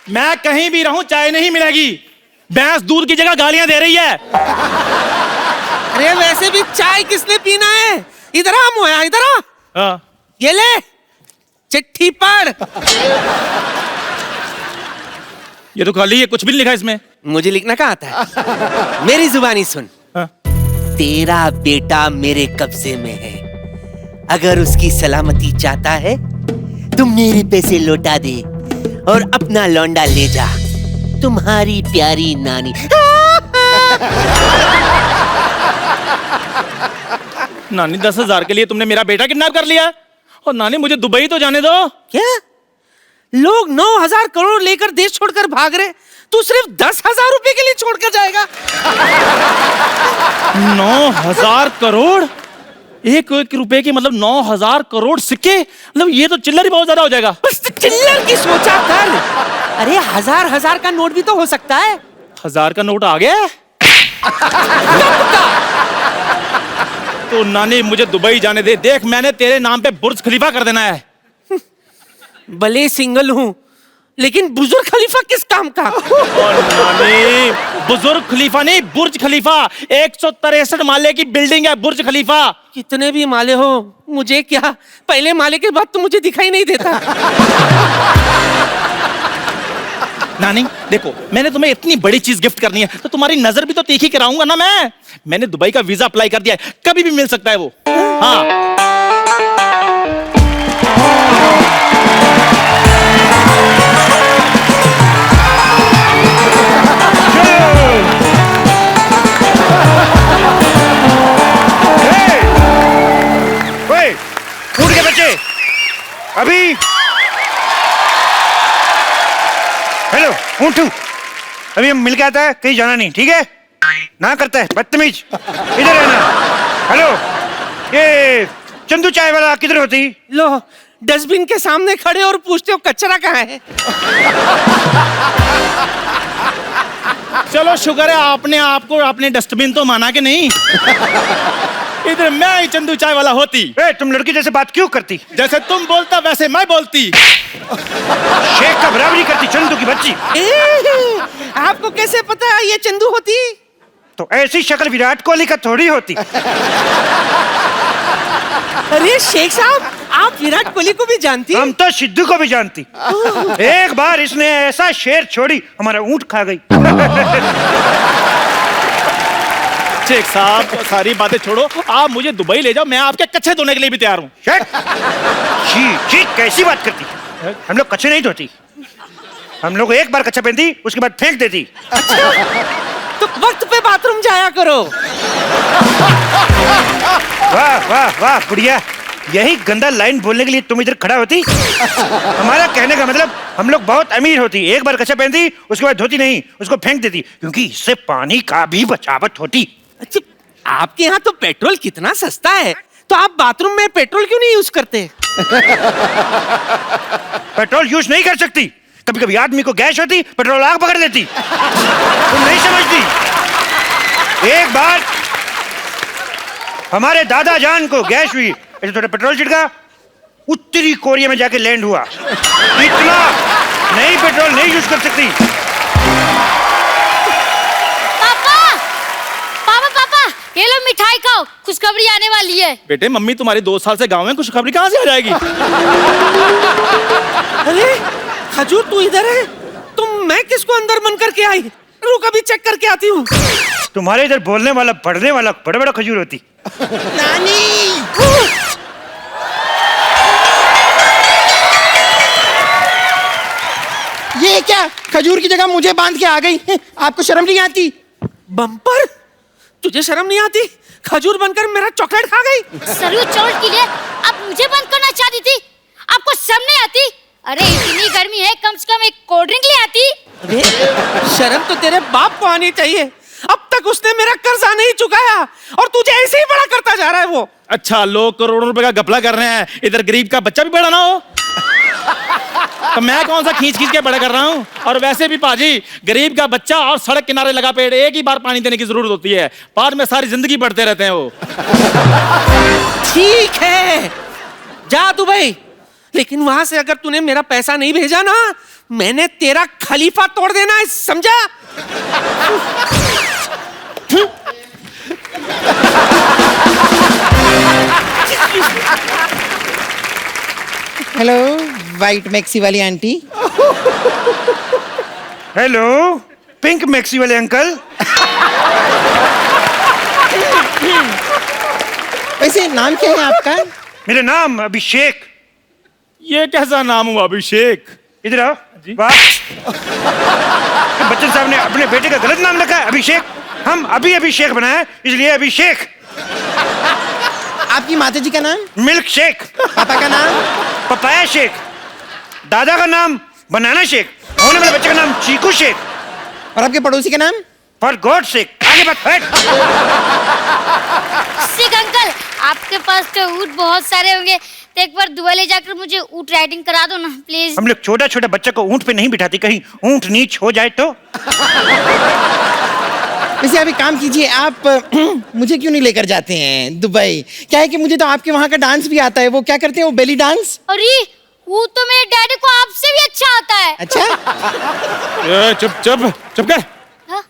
मैं कहीं भी रहूं चाय नहीं मिलेगी। भैंस दूध की जगह गालियां दे रही है। अरे वैसे भी चाय किसने पीना है? इधर आ मोया, इधर आ। हाँ। ये ले चिट्ठी पढ़। ये तो खाली है, कुछ भी नहीं लिखा इसमें। मुझे लिखना कहाँ आता है? मेरी जुबानी सुन। हाँ। तेरा बेटा मेरे कब्जे में है, अगर उसकी सलामती चाहता है तो मेरे पैसे लौटा दे और अपना लौंडा ले जा। तुम्हारी प्यारी नानी। नानी 10,000 के लिए तुमने मेरा बेटा किडनैप कर लिया? और नानी मुझे दुबई तो जाने दो। क्या? लोग 9,000 करोड़ लेकर देश छोड़कर भाग रहे, तू सिर्फ 10,000 रुपए के लिए छोड़कर जाएगा? 9,000 करोड़? एक रुपए की मतलब 9,000 करोड़ सिक्के? मतलब ये तो चिल्लर ही बहुत ज्यादा हो जाएगा। बस चिल्लर की सोचा कर। अरे हजार का नोट भी तो हो सकता है। 1000 का नोट आ गया? तो नानी मुझे दुबई जाने दे। देख मैंने तेरे नाम पे बुर्ज खलीफा कर देना है। भले सिंगल हूँ लेकिन बुजुर्ग खलीफा किस काम का? और नानी बुजुर्ग खलीफा नहीं, बुर्ज खलीफा। 163 माले की बिल्डिंग है बुर्ज खलीफा। कितने भी माले हो मुझे क्या, पहले माले के बाद तो मुझे दिखाई नहीं देता। नानी देखो, मैंने तुम्हें इतनी बड़ी चीज गिफ्ट करनी है तो तुम्हारी नजर भी तो तीखी कराऊंगा ना मैं। मैंने दुबई का वीजा अप्लाई कर दिया है, कभी भी मिल सकता है वो। हाँ। उठ के बच्चे अभी। हेलो ऊँटू, अभी हम मिल के आता है, कहीं जाना नहीं, ठीक है? ना करता है बदतमीज, इधर रहना। हेलो, ये चंदू चाय वाला किधर होती? लो डस्टबिन के सामने खड़े और पूछते हो कचरा कहाँ है? चलो शुक्र है आपने आपको अपने डस्टबिन तो माना कि नहीं। इधर मैं ही चंदू चाय वाला होती। तुम लड़की जैसे बात क्यों करती? जैसे तुम बोलता वैसे मैं बोलती। शेख का बराबरी करती चंदू की बच्ची। आपको कैसे पता ये चंदू होती? तो ऐसी शक्ल विराट कोहली का थोड़ी होती। अरे शेख साहब, आप विराट कोहली को भी जानती? हम तो सिद्धू को भी जानती। एक बार इसने ऐसा शेर छोड़ी, हमारा ऊंट खा गई। शेख साहब सारी बातें छोड़ो, आप मुझे दुबई ले जाओ, मैं आपके कच्चे धोने के लिए भी तैयार हूँ। जी कैसी बात करती? हम लोग कच्चे नहीं धोती, हम लोग एक बार कच्चा पहनती उसके बाद फेंक देती। अच्छा, तो वक्त पे बाथरूम जाया करो। वाह वाह वाह बुढ़िया, यही गंदा लाइन बोलने के लिए तुम इधर खड़ा होती? हमारा कहने का मतलब हम लोग बहुत अमीर होती, एक बार कच्चा पहनती उसके बाद धोती नहीं, उसको फेंक देती, क्योंकि इससे पानी का भी बचावट होती। अच्छा, आपके यहाँ तो पेट्रोल कितना सस्ता है, तो आप बाथरूम में पेट्रोल क्यों नहीं यूज करते? पेट्रोल यूज नहीं कर सकती, कभी कभी आदमी को गैस होती, पेट्रोल आग पकड़ लेती। तुम नहीं समझती। एक बार हमारे दादा जान को गैस हुई, ऐसे थोड़ा पेट्रोल छिड़का, उत्तरी कोरिया में जाके लैंड हुआ। इतना नहीं पेट्रोल नहीं यूज कर सकती। ये लो मिठाई खाओ, खुशखबरी आने वाली है। बेटे मम्मी तुम्हारी 2 साल से गांव में, खुशखबरी कहाँ से आ जाएगी? अरे खजूर तू इधर है, मैं किसको अंदर मन करके आई? रुक अभी चेक करके आती हूँ। तुम्हारे इधर बोलने वाला पढ़ने वाला बड़ा बड़ा खजूर होती। नानी ये क्या, खजूर की जगह मुझे बांध के आ गई? आपको शर्म नहीं आती? बम्पर, तुझे शर्म नहीं आती? खजूर बनकर मेरा चॉकलेट खा गई। सरयू चोट के लिए आप मुझे बंद करना चाहती थी, आपको शर्म नहीं आती? अरे इतनी गर्मी है, कम से कम एक कोल्ड ड्रिंक ले आती। अरे शर्म तो तेरे बाप को आनी चाहिए, अब तक उसने मेरा कर्जा नहीं चुकाया और तुझे ऐसे ही बड़ा करता जा रहा है वो। अच्छा, लोग करोड़ों रुपए का घपला कर रहे हैं, इधर गरीब का बच्चा भी बड़ा ना हो? तो मैं कौन सा खींच खींच के बड़ा कर रहा हूँ? और वैसे भी पाजी, गरीब का बच्चा और सड़क किनारे लगा पेड़ एक ही बार पानी देने की जरूरत होती है, बाद में सारी जिंदगी बढ़ते रहते हैं वो। ठीक है, जा दुबई, लेकिन वहां से अगर तूने मेरा पैसा नहीं भेजा ना, मैंने तेरा खलीफा तोड़ देना है, समझा? हेलो वाइट मैक्सी वाली आंटी। हेलो पिंक मैक्सी वाले अंकल। वैसे नाम क्या है आपका? मेरा नाम अभिषेक। ये कैसा नाम हुआ अभिषेक? इधर आओ। वाह, बच्चन साहब ने अपने बेटे का गलत नाम रखा है अभिषेक। हम अभी अभिषेक बनाए इसलिए अभिषेक। आपकी माता जी का नाम? Milk shake. पापा का नाम? Papaya shake. दादा का नाम बनाना शेक। होने वाले बच्चे का नाम चीकू शेक। और आपके पड़ोसी का नाम? For God shake. आगे बात हट। सिक अंकल, आपके पास तो ऊँट बहुत सारे होंगे, तो एक बार दुबई ले जाकर मुझे ऊँट राइडिंग करा दो ना प्लीज। हम लोग छोटा छोटा बच्चा को ऊंट पे नहीं बिठाते, कहीं ऊंट नीच हो जाए तो। वैसे आप एक काम कीजिए, आप मुझे क्यों नहीं लेकर जाते हैं दुबई? क्या है कि मुझे तो आपके वहाँ का डांस भी आता है। वो क्या करते हैं, वो बेली डांस? अरे वो तो मेरे डैडी को आपसे भी अच्छा आता है। अच्छा। चुप चुप चुप कर। हाँ?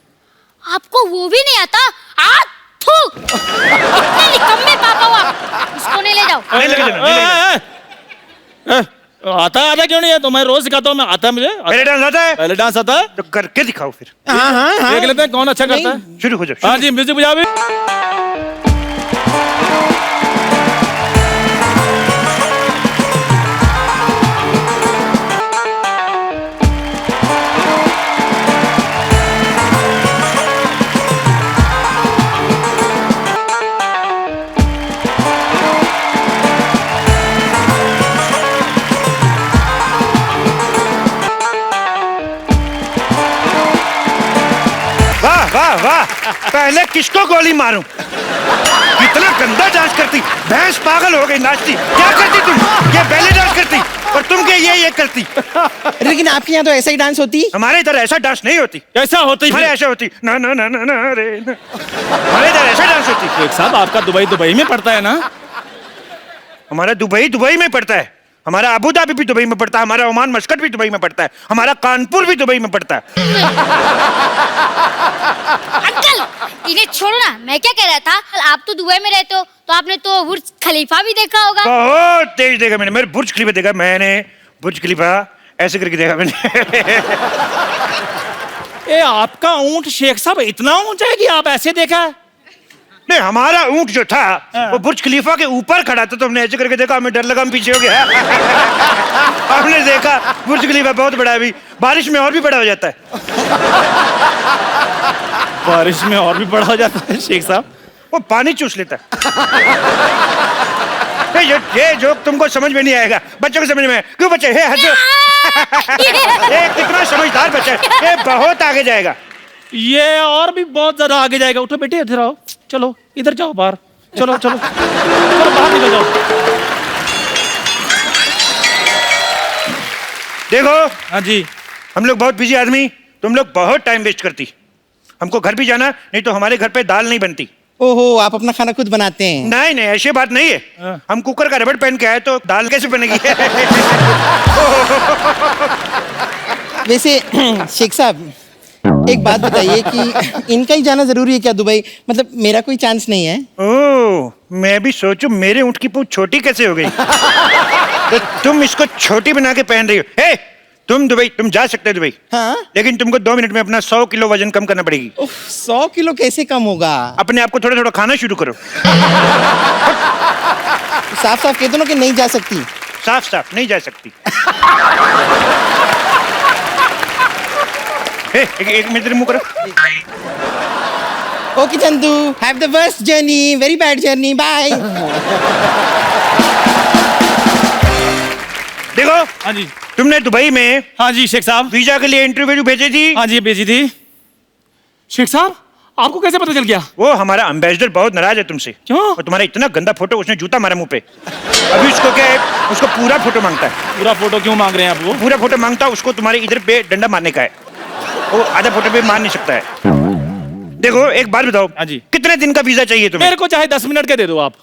आपको वो भी नहीं आता? थू, इतने निकम्मे पापा हो आप। इसको नहीं ले जाओ। नहीं लेके जाना, नहीं लेके जाना। आता क्यों नहीं है? तो मैं रोज सिखाता हूँ, मैं आता है मुझे। पहले डांस आता है पहले डांस आता है तो करके दिखाओ फिर। हाँ हाँ हाँ। देख लेते हैं कौन अच्छा करता है। शुरू हो जाओ। हाँ जी, म्यूजिक बजा भी। वाह वाह वाह, पहले किसको गोली मारूं? कितना गंदा डांस करती, भैंस पागल हो गई नाचती। क्या करती तुम? ये बैले डांस करती और तुम क्या ये करती? लेकिन आपके यहाँ तो ऐसा ही डांस होती? हमारे इधर ऐसा डांस नहीं होती। कैसा होती हमारे है? ऐसा होती ना ना ना ना ना रे ना। हमारे इधर ऐसा डांस होती। एक साहब, आपका दुबई में पड़ता है ना? हमारा दुबई में पड़ता है। हमारा अबू धाबी भी दुबई में पड़ता है। हमारा ओमान मस्कट भी दुबई में पड़ता है। हमारा कानपुर भी दुबई में पड़ता है। अंकल इन्हें छोड़ना, मैं क्या कह रहा था, आप तो दुबई में रहते हो तो आपने तो बुर्ज खलीफा भी देखा होगा। बहुत तेज देखा मैंने। मेरे बुर्ज खलीफा देखा मैंने। बुर्ज खलीफा ऐसे करके देखा मैंने। ए, आपका ऊंट शेख साहब इतना ऊंचा है कि आप ऐसे देखा है? नहीं, हमारा ऊंट जो था वो बुर्ज खलीफा के ऊपर खड़ा था, तो हमने ऐसे करके देखा। हमें डर लगा, हम पीछे हो गया। हमने देखा बुर्ज खलीफा बहुत बड़ा है, अभी बारिश में और भी बड़ा हो जाता है। बारिश में और भी बड़ा हो जाता है शेख साहब? वो पानी चूस लेता है। ये जोक तुमको समझ में नहीं आएगा, बच्चों को समझ में। क्यों बच्चे? हे हंसो। ये कितना समझदार बच्चा है, ये बहुत आगे जाएगा। ये और भी बहुत ज्यादा आगे जाएगा। उठो बेटे, इधर आओ। चलो इधर जाओ, बाहर चलो चलो चलो, बाहर निकल जाओ। देखो हाँ जी। हम लोग बहुत बिजी आदमी, तुम लोग बहुत टाइम वेस्ट करती। हमको घर भी जाना, नहीं तो हमारे घर पे दाल नहीं बनती। ओहो, आप अपना खाना खुद बनाते हैं? नहीं नहीं, ऐसी बात नहीं है। हम कुकर का रबड़ पहन के आए तो दाल कैसे बनेगी? वैसे शेख साहब एक बात बताइए कि इनका ही जाना जरूरी है क्या दुबई? मतलब मेरा कोई चांस नहीं है? ओह, मैं भी सोचूं मेरे ऊँट की पूंछ छोटी कैसे हो गई। तो तुम इसको छोटी बना के पहन रही हो। हे, तुम दुबई, तुम जा सकते हो दुबई। हाँ? लेकिन तुमको 2 मिनट में अपना 100 किलो वजन कम करना पड़ेगी। 100 किलो कैसे कम होगा? अपने आप को थोड़ा थोड़ा खाना शुरू करो। साफ साफ कह दो ना कि नहीं जा सकती। साफ साफ नहीं जा सकती। एक मिनट मुंह करो। Okay Chandu, have the worst journey, very bad journey, bye. देखो हाँ जी। तुमने दुबई में हाँ जी शेख साहब। वीजा के लिए इंटरव्यू भेजी थी। हाँ जी, भेजी थी। शेख साहब, आपको कैसे पता चल गया? वो हमारा एम्बेसडर बहुत नाराज है तुमसे। क्यों? और तुम्हारा इतना गंदा फोटो, उसने जूता मारा मुंह पे। अभी उसको क्या है, उसको पूरा फोटो मांगता है। पूरा फोटो क्यों मांग रहे हैं आप? वो पूरा फोटो मांगता है, उसको तुम्हारे इधर पे डंडा मारने का है। वो आधा फोटो पे मार नहीं सकता है। देखो एक बात बताओ। हाँ जी। कितने दिन का वीजा चाहिए तुम्हें? मेरे को चाहे 10 मिनट के दे दो आप।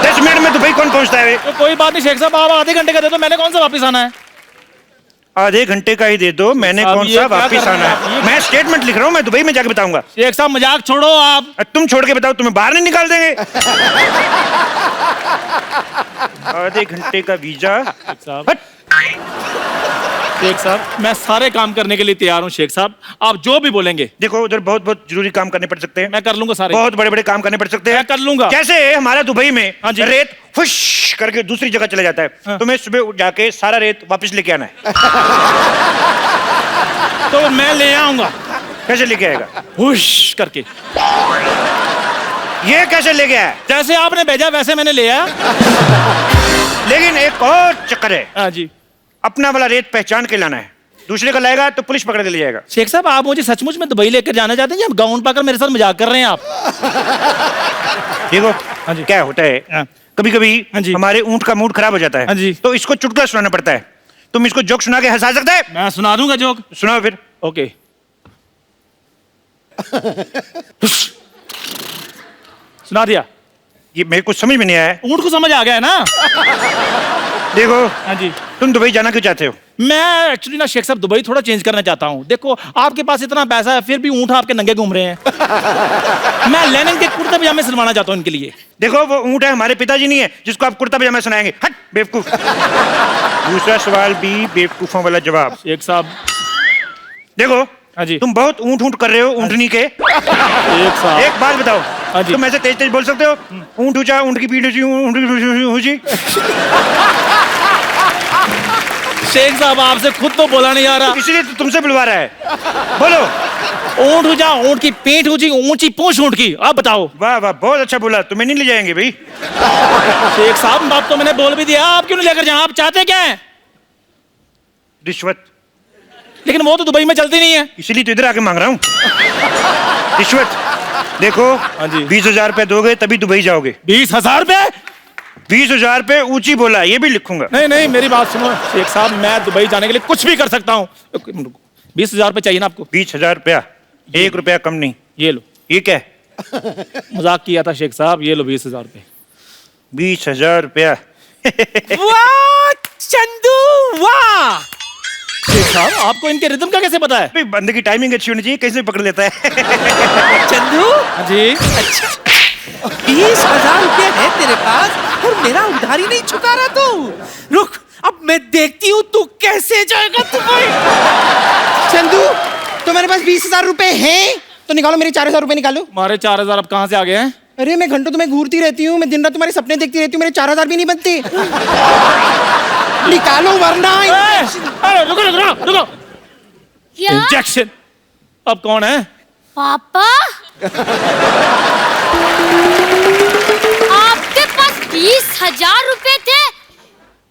10 मिनट में दुबई कौन पहुंचता है? तो कोई बात नहीं शेख साहब, आप आधे घंटे का दे दो, मैंने कौन सा वापस आना है? आधे घंटे का ही दे दो, मैंने साहब, कौन ये सा क्या वापिस कर रहे आना हैं आप? है? मैं स्टेटमेंट लिख रहा हूँ, मैं दुबई में जाके बताऊंगा। शेख साहब मजाक छोड़ो आप। तुम छोड़ के बताओ, तुम्हें बाहर नहीं निकाल देंगे। आधे घंटे का वीजा। साहब हट। शेख साहब मैं सारे काम करने के लिए तैयार हूँ शेख साहब, आप जो भी बोलेंगे। देखो उधर बहुत बहुत जरूरी काम करने पड़ सकते हैं, मैं कर लूंगा सारे। बहुत बड़े बड़े काम करने पड़ सकते हैं, मैं कर लूंगा। जैसे हमारा दुबई में हाँ जी। रेत फुश करके दूसरी जगह चला जाता है, हाँ। तुम्हें सुबह उठ जाके सारा रेत वापस लेके आना है। तो मैं ले आऊंगा कैसे लेके आएगा? हुश करके, ये कैसे ले गया है? जैसे आपने भेजा वैसे मैंने ले आया। लेकिन एक और चक्कर है, हाँ जी अपना वाला रेत पहचान के लाना है, दूसरे का लाएगा तो पुलिस पकड़ के ले जाएगा। शेख साहब, आप मुझे सचमुच में दुबई लेकर जाना चाहते हैं या गाउन पाकर मेरे साथ मजाक कर रहे हैं आप? देखो हाँ जी। क्या होता है, हाँ। कभी कभी हाँ जी। हमारे ऊंट का मूड खराब हो जाता हाँ है, जी। तो इसको चुटकुला सुनाना पड़ता है। तुम इसको जोक सुना के हंसा सकते है? मैं सुना दूंगा जोक। सुनाओ फिर। ओके। सुना दिया। ये मेरे को समझ में नहीं आया। ऊंट को समझ आ गया है ना? देखो हाँ जी। तुम दुबई जाना क्यों चाहते हो? मैं एक्चुअली ना शेख साहब दुबई थोड़ा चेंज करना चाहता हूँ। देखो आपके पास इतना पैसा है फिर भी ऊंट आपके नंगे घूम रहे हैं। मैं लेनिन के कुर्ते पजामे सिलवाना चाहता हूँ इनके लिए। देखो वो ऊंट है, हमारे पिताजी नहीं है जिसको आप कुर्ता पजामा सुनाएंगे। हट बेवकूफ। दूसरा सवाल भी बेवकूफों वाला जवाब। शेख साहब। देखो हाँ जी। तुम बहुत ऊंट ऊंट कर रहे हो ऊंटनी के। शेख साहब। एक बात बताओ, हाँ जी। तुम ऐसे तेज तेज बोल सकते हो? ऊंट ऊंचा, ऊंट की पीठ ऊंची, ऊंट की पीठ ऊंची। शेख साहब आपसे खुद तो बोला नहीं आ रहा। इसलिए तो तुमसे बुलवा रहा है। बोलो। ऊंट ऊंचा, ऊंट की पीठ ऊंची, ऊंची पूंछ ऊंट की। आप बताओ। वाह वाह, बहुत अच्छा बोला। तुम्हें नहीं ले जाएंगे भाई। शेख साहब बात तो मैंने बोल भी दिया, आप क्यों नहीं लेकर जाए? आप चाहते क्या है? रिश्वत। लेकिन वो तो दुबई में चलती नहीं है। इसीलिए तो इधर आके मांग रहा हूँ रिश्वत। देखो हाँ जी। 20,000 रुपए दोगे तभी दुबई जाओगे। 20,000 रुपए? 20,000 रुपए ऊंची बोला, ये भी लिखूंगा। नहीं नहीं मेरी बात सुनो शेख साहब, मैं दुबई जाने के लिए कुछ भी कर सकता हूँ। 20,000 रुपए चाहिए ना आपको? 20,000 रुपया, 1 रुपया कम नहीं। ये लो। ये क्या है? मजाक किया था शेख साहब, ये लो 20,000 रुपए। 20,000 रुपया। वाह चंदू वाह। शेख साहब आपको इनके रिदम का कैसे पता है? भाई बंदे की टाइमिंग अच्छी होनी चाहिए, कैसे भी पकड़ लेता है। चंदू हाँ जी। 20,000 रुपये है तेरे पास और मेरा उधारी नहीं चुका रहा तू। रुक अब मैं देखती हूँ तू कैसे जाएगा दुबई। चंदू तुम्हारे पास 20,000 रुपए हैं तो निकालो, मेरे 4,000 रुपए निकालो। हमारे 4,000 अब कहाँ से आ गए हैं? अरे मैं घंटों तुम्हें घूरती रहती हूँ, मैं दिन रात तुम्हारे सपने देखती रहती हूँ, मेरे 4,000 भी नहीं बनते। निकालो वरना। अरे रुको रुको रुको रुको। क्या इंजेक्शन। अब कौन है? पापा? आपके पास 20,000 रुपए थे,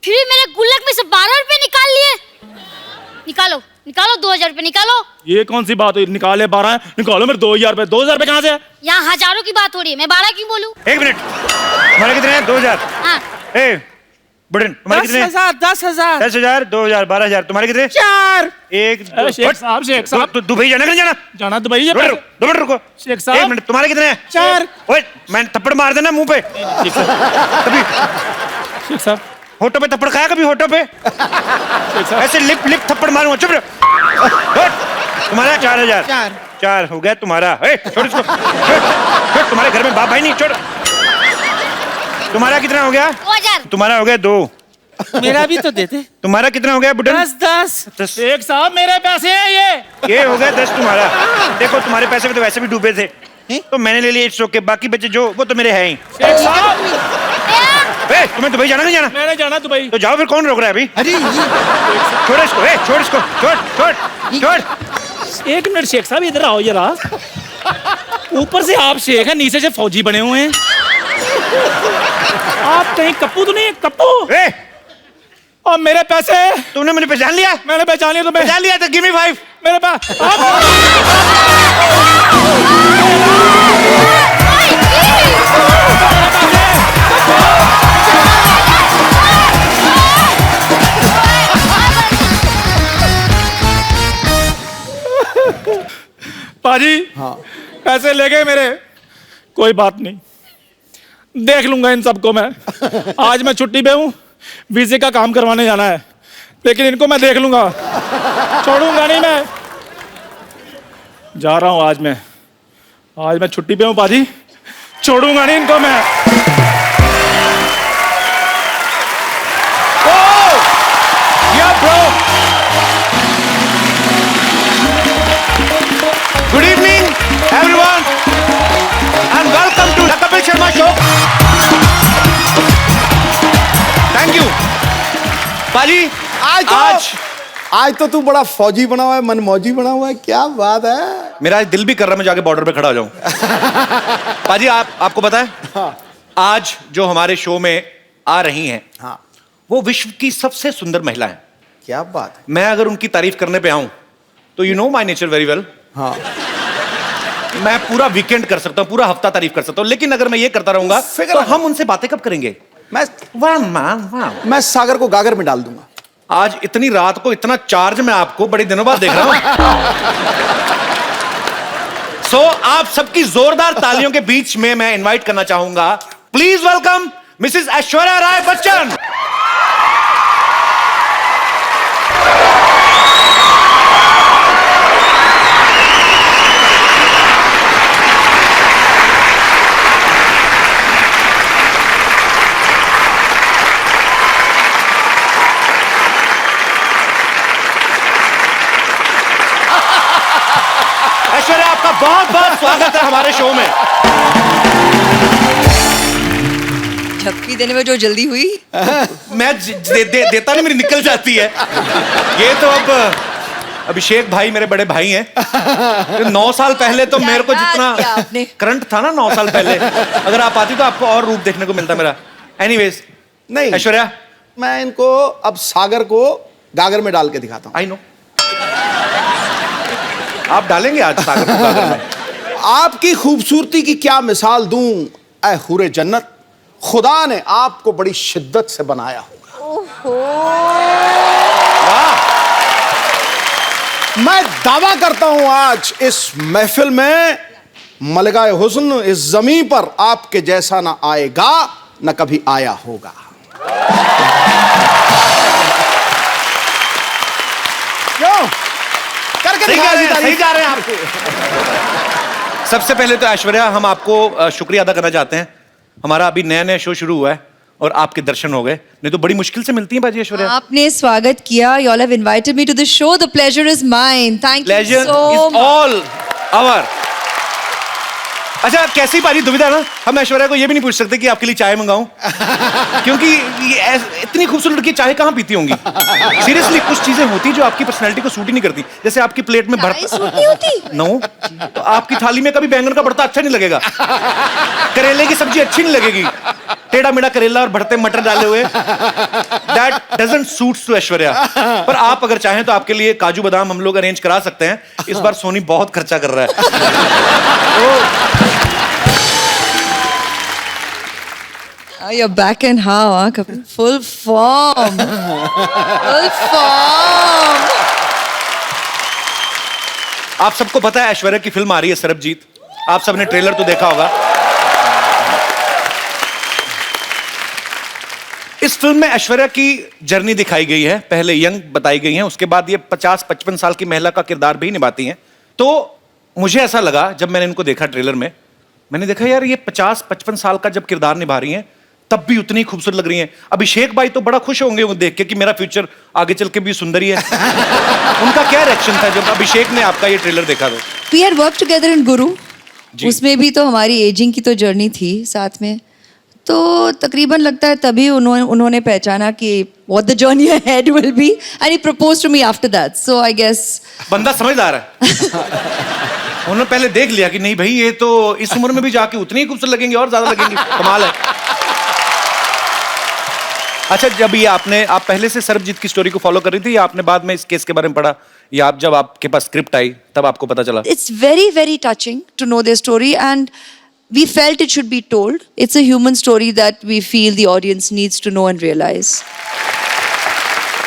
फिर भी मेरे गुल्लक में से 12 रुपए निकाल लिए। निकालो निकालो, 2,000 रुपए निकालो। ये कौन सी बात हुई? निकाले 12 निकालो मेरे 2,000 रुपए। 2,000 रुपए कहाँ से है? यहाँ हजारों की बात हो रही है, मैं 12 क्यों बोलूं? 1 मिनट, तुम्हारे कितने हैं? 2,000। हाँ। ए बुढ़न, तुम्हारे कितने हैं? 10,000 10,000, 2,000, 12,000। तुम्हारे कितने? 4। 1 अरे शेख साहब, शेख साहब। तो दुबई जाना कि नहीं जाना? जाना दुबई है। 2 मिनट रुको। शेख साहब। 1 मिनट, तुम्हारे कितने हैं? 4। ओए मैंने थप्पड़ मार देना मुंह पे। शेख साहब। कभी शेख साहब। होठों पे थप्पड़ खाया? कभी होठों पे शेख साहब। ऐसे लिप लिप थप्पड़ मारूंगा। चुप रहो। तुम्हारा 4,000। 4 हो गया तुम्हारा। ए, छोड़ इसको। छोड़, तुम्हारे घर में बाप भाई नहीं। छोड़। तुम्हारा कितना हो गया? 2,000। तुम्हारा हो गया 2। मेरा भी तो दे दे। तुम्हारा कितना हो गया बुढ़न? 10 शेख साहब मेरे पैसे हैं ये हो गया 10 तुम्हारा। देखो तुम्हारे पैसे में तो वैसे भी डूबे थे, तो मैंने ले लिए। It's okay. बाकी बचे जो वो तो मेरे हैं ही। शेख साहब ए, तुम्हें दुबई जाना नहीं जाना? मैंने जाना दुबई। तो जाओ फिर, कौन रोक रहा है अभी? अरे ये छोड़ इसको। ए, छोड़ इसको। छोड़ छोड़ छोड़। 1 मिनट शेख साहब इधर आओ जरा। ऊपर से आप शेख हैं, नीचे से फौजी बने हुए हैं। आप कहीं कप्पू तो नहीं है? कप्पू। ए, और मेरे पैसे? तुमने मुझे पहचान लिया? मैंने पहचान लिया तुम्हें। पहचान लिया तो गिव मी 5। मेरे पास पाजी। हाँ। पैसे ले गए मेरे। कोई बात नहीं, देख लूंगा इन सबको मैं। आज मैं छुट्टी पे हूँ, वीजे का काम करवाने जाना है, लेकिन इनको मैं देख लूंगा, छोड़ूंगा नहीं मैं। जा रहा हूँ आज मैं छुट्टी पे हूँ पाजी, छोड़ूंगा नहीं इनको मैं। Good evening everyone and welcome to the Kapil Sharma show. Thank you paaji. आज तो तू बड़ा फौजी बना हुआ है, मनमौजी बना हुआ है, क्या बात है। मेरा आज दिल भी कर रहा है मैं जाके बॉर्डर पे खड़ा हो जाऊं। पाजी आपको पता है, हाँ। आज जो हमारे शो में आ रही हैं, हाँ। वो विश्व की सबसे सुंदर महिला है। क्या बात है। मैं अगर उनकी तारीफ करने पे आऊं तो you know my nature very well. हाँ। मैं पूरा वीकेंड कर सकता हूं, पूरा हफ्ता तारीफ कर सकता हूं, लेकिन अगर मैं ये करता रहूंगा तो हम उनसे बातें कब करेंगे। मैं सागर को गागर में डाल दूंगा। आज इतनी रात को इतना चार्ज मैं आपको बड़े दिनों बाद देख रहा हूं। सो आप सबकी जोरदार तालियों के बीच में मैं इनवाइट करना चाहूंगा, please welcome Mrs Aishwarya Rai Bachchan. Aishwarya आपका बहुत बहुत स्वागत है हमारे शो में। झपकी देने में जो जल्दी हुई। मैं देता नहीं, मेरी निकल जाती है। ये तो अब अभिषेक भाई मेरे बड़े भाई हैं। 9 साल पहले तो मेरे को जितना करंट था ना 9 साल पहले, अगर आप आती तो आपको और रूप देखने को मिलता मेरा। एनीवेज नहीं ऐश्वर्या, मैं इनको अब सागर को गागर में डाल के दिखाता हूँ। आई नो आप डालेंगे आज सागर को गागर में। आपकी खूबसूरती की क्या मिसाल दूं ऐ हुरे जन्नत, खुदा ने आपको बड़ी शिद्दत से बनाया होगा। वाह, मैं दावा करता हूं आज इस महफिल में मलगाए हुस्न इस जमीन पर आपके जैसा ना आएगा न कभी आया होगा। क्यों करके सही दिखा दी सही तारीफ। जा रहे हैं आप। सबसे पहले तो ऐश्वर्या हम आपको शुक्रिया अदा करना चाहते हैं। हमारा अभी नया नया शो शुरू हुआ है और आपके दर्शन हो गए, नहीं तो बड़ी मुश्किल से मिलती हैं बाजी ऐश्वर्या। आपने स्वागत किया। You all have invited me to the show. The pleasure is mine. Thank you Pleasure so is much. all our। अच्छा कैसी बाजी दुविधा ना, हम ऐश्वर्या को ये भी नहीं पूछ सकते कि आपके लिए चाय मंगाऊं, क्योंकि इतनी खूबसूरत लड़की चाय कहाँ पीती होंगी। सीरियसली कुछ चीजें होती जो आपकी पर्सनैलिटी को सूट ही नहीं करती। जैसे आपकी प्लेट में चाय सूट नहीं होती? नो, तो आपकी थाली में कभी बैंगन का भरता अच्छा नहीं लगेगा, करेले की सब्जी अच्छी नहीं लगेगी, टेढ़ा मेढ़ा करेला और भरते मटर डाले हुए, that doesn't suits to Aishwarya. पर आप अगर चाहें तो आपके लिए काजू बादाम हम लोग अरेंज करा सकते हैं। इस बार सोनी बहुत खर्चा कर रहा है। You're back in how, huh? Kapil? Full form. Full form. आप सबको पता है ऐश्वर्या की फिल्म आ रही है सरबजीत, आप सबने ट्रेलर तो देखा होगा। इस फिल्म में ऐश्वर्या की जर्नी दिखाई गई है, पहले यंग बताई गई है, उसके बाद ये 50-55 साल की महिला का किरदार भी निभाती हैं। तो मुझे ऐसा लगा जब मैंने इनको देखा ट्रेलर में, मैंने देखा यार ये 50-55 साल का जब किरदार निभा रही हैं तब भी उतनी खूबसूरत लग रही हैं। अभिषेक भाई तो बड़ा खुश होंगे वो देख के कि मेरा फ्यूचर आगे चल के भी सुंदर ही है। उनका क्या रिएक्शन था जब अभिषेक ने आपका ये ट्रेलर देखा? तो We had worked together in Guru. उसमें भी तो हमारी एजिंग की तो जर्नी थी साथ में, तो तकरीबन लगता है तभी उन्होंने पहचाना कि what the journey ahead will be and he proposed to me after that. So I guess बंदा समझदार है। उन्होंने पहले देख लिया कि नहीं भाई ये तो इस उम्र में भी जाके उतनी ही खूबसूरत लगेंगे और ज्यादा लगेंगी, कमाल है। अच्छा जब ये आप पहले से सरबजीत की स्टोरी को फॉलो कर रही थी या आपने बाद में इस केस के बारे में पढ़ा, या आप जब आपके पास स्क्रिप्ट आई तब आपको पता चला? it's very very touching to know their story and we felt it should be told. It's a human story that we feel the audience needs to know and realize.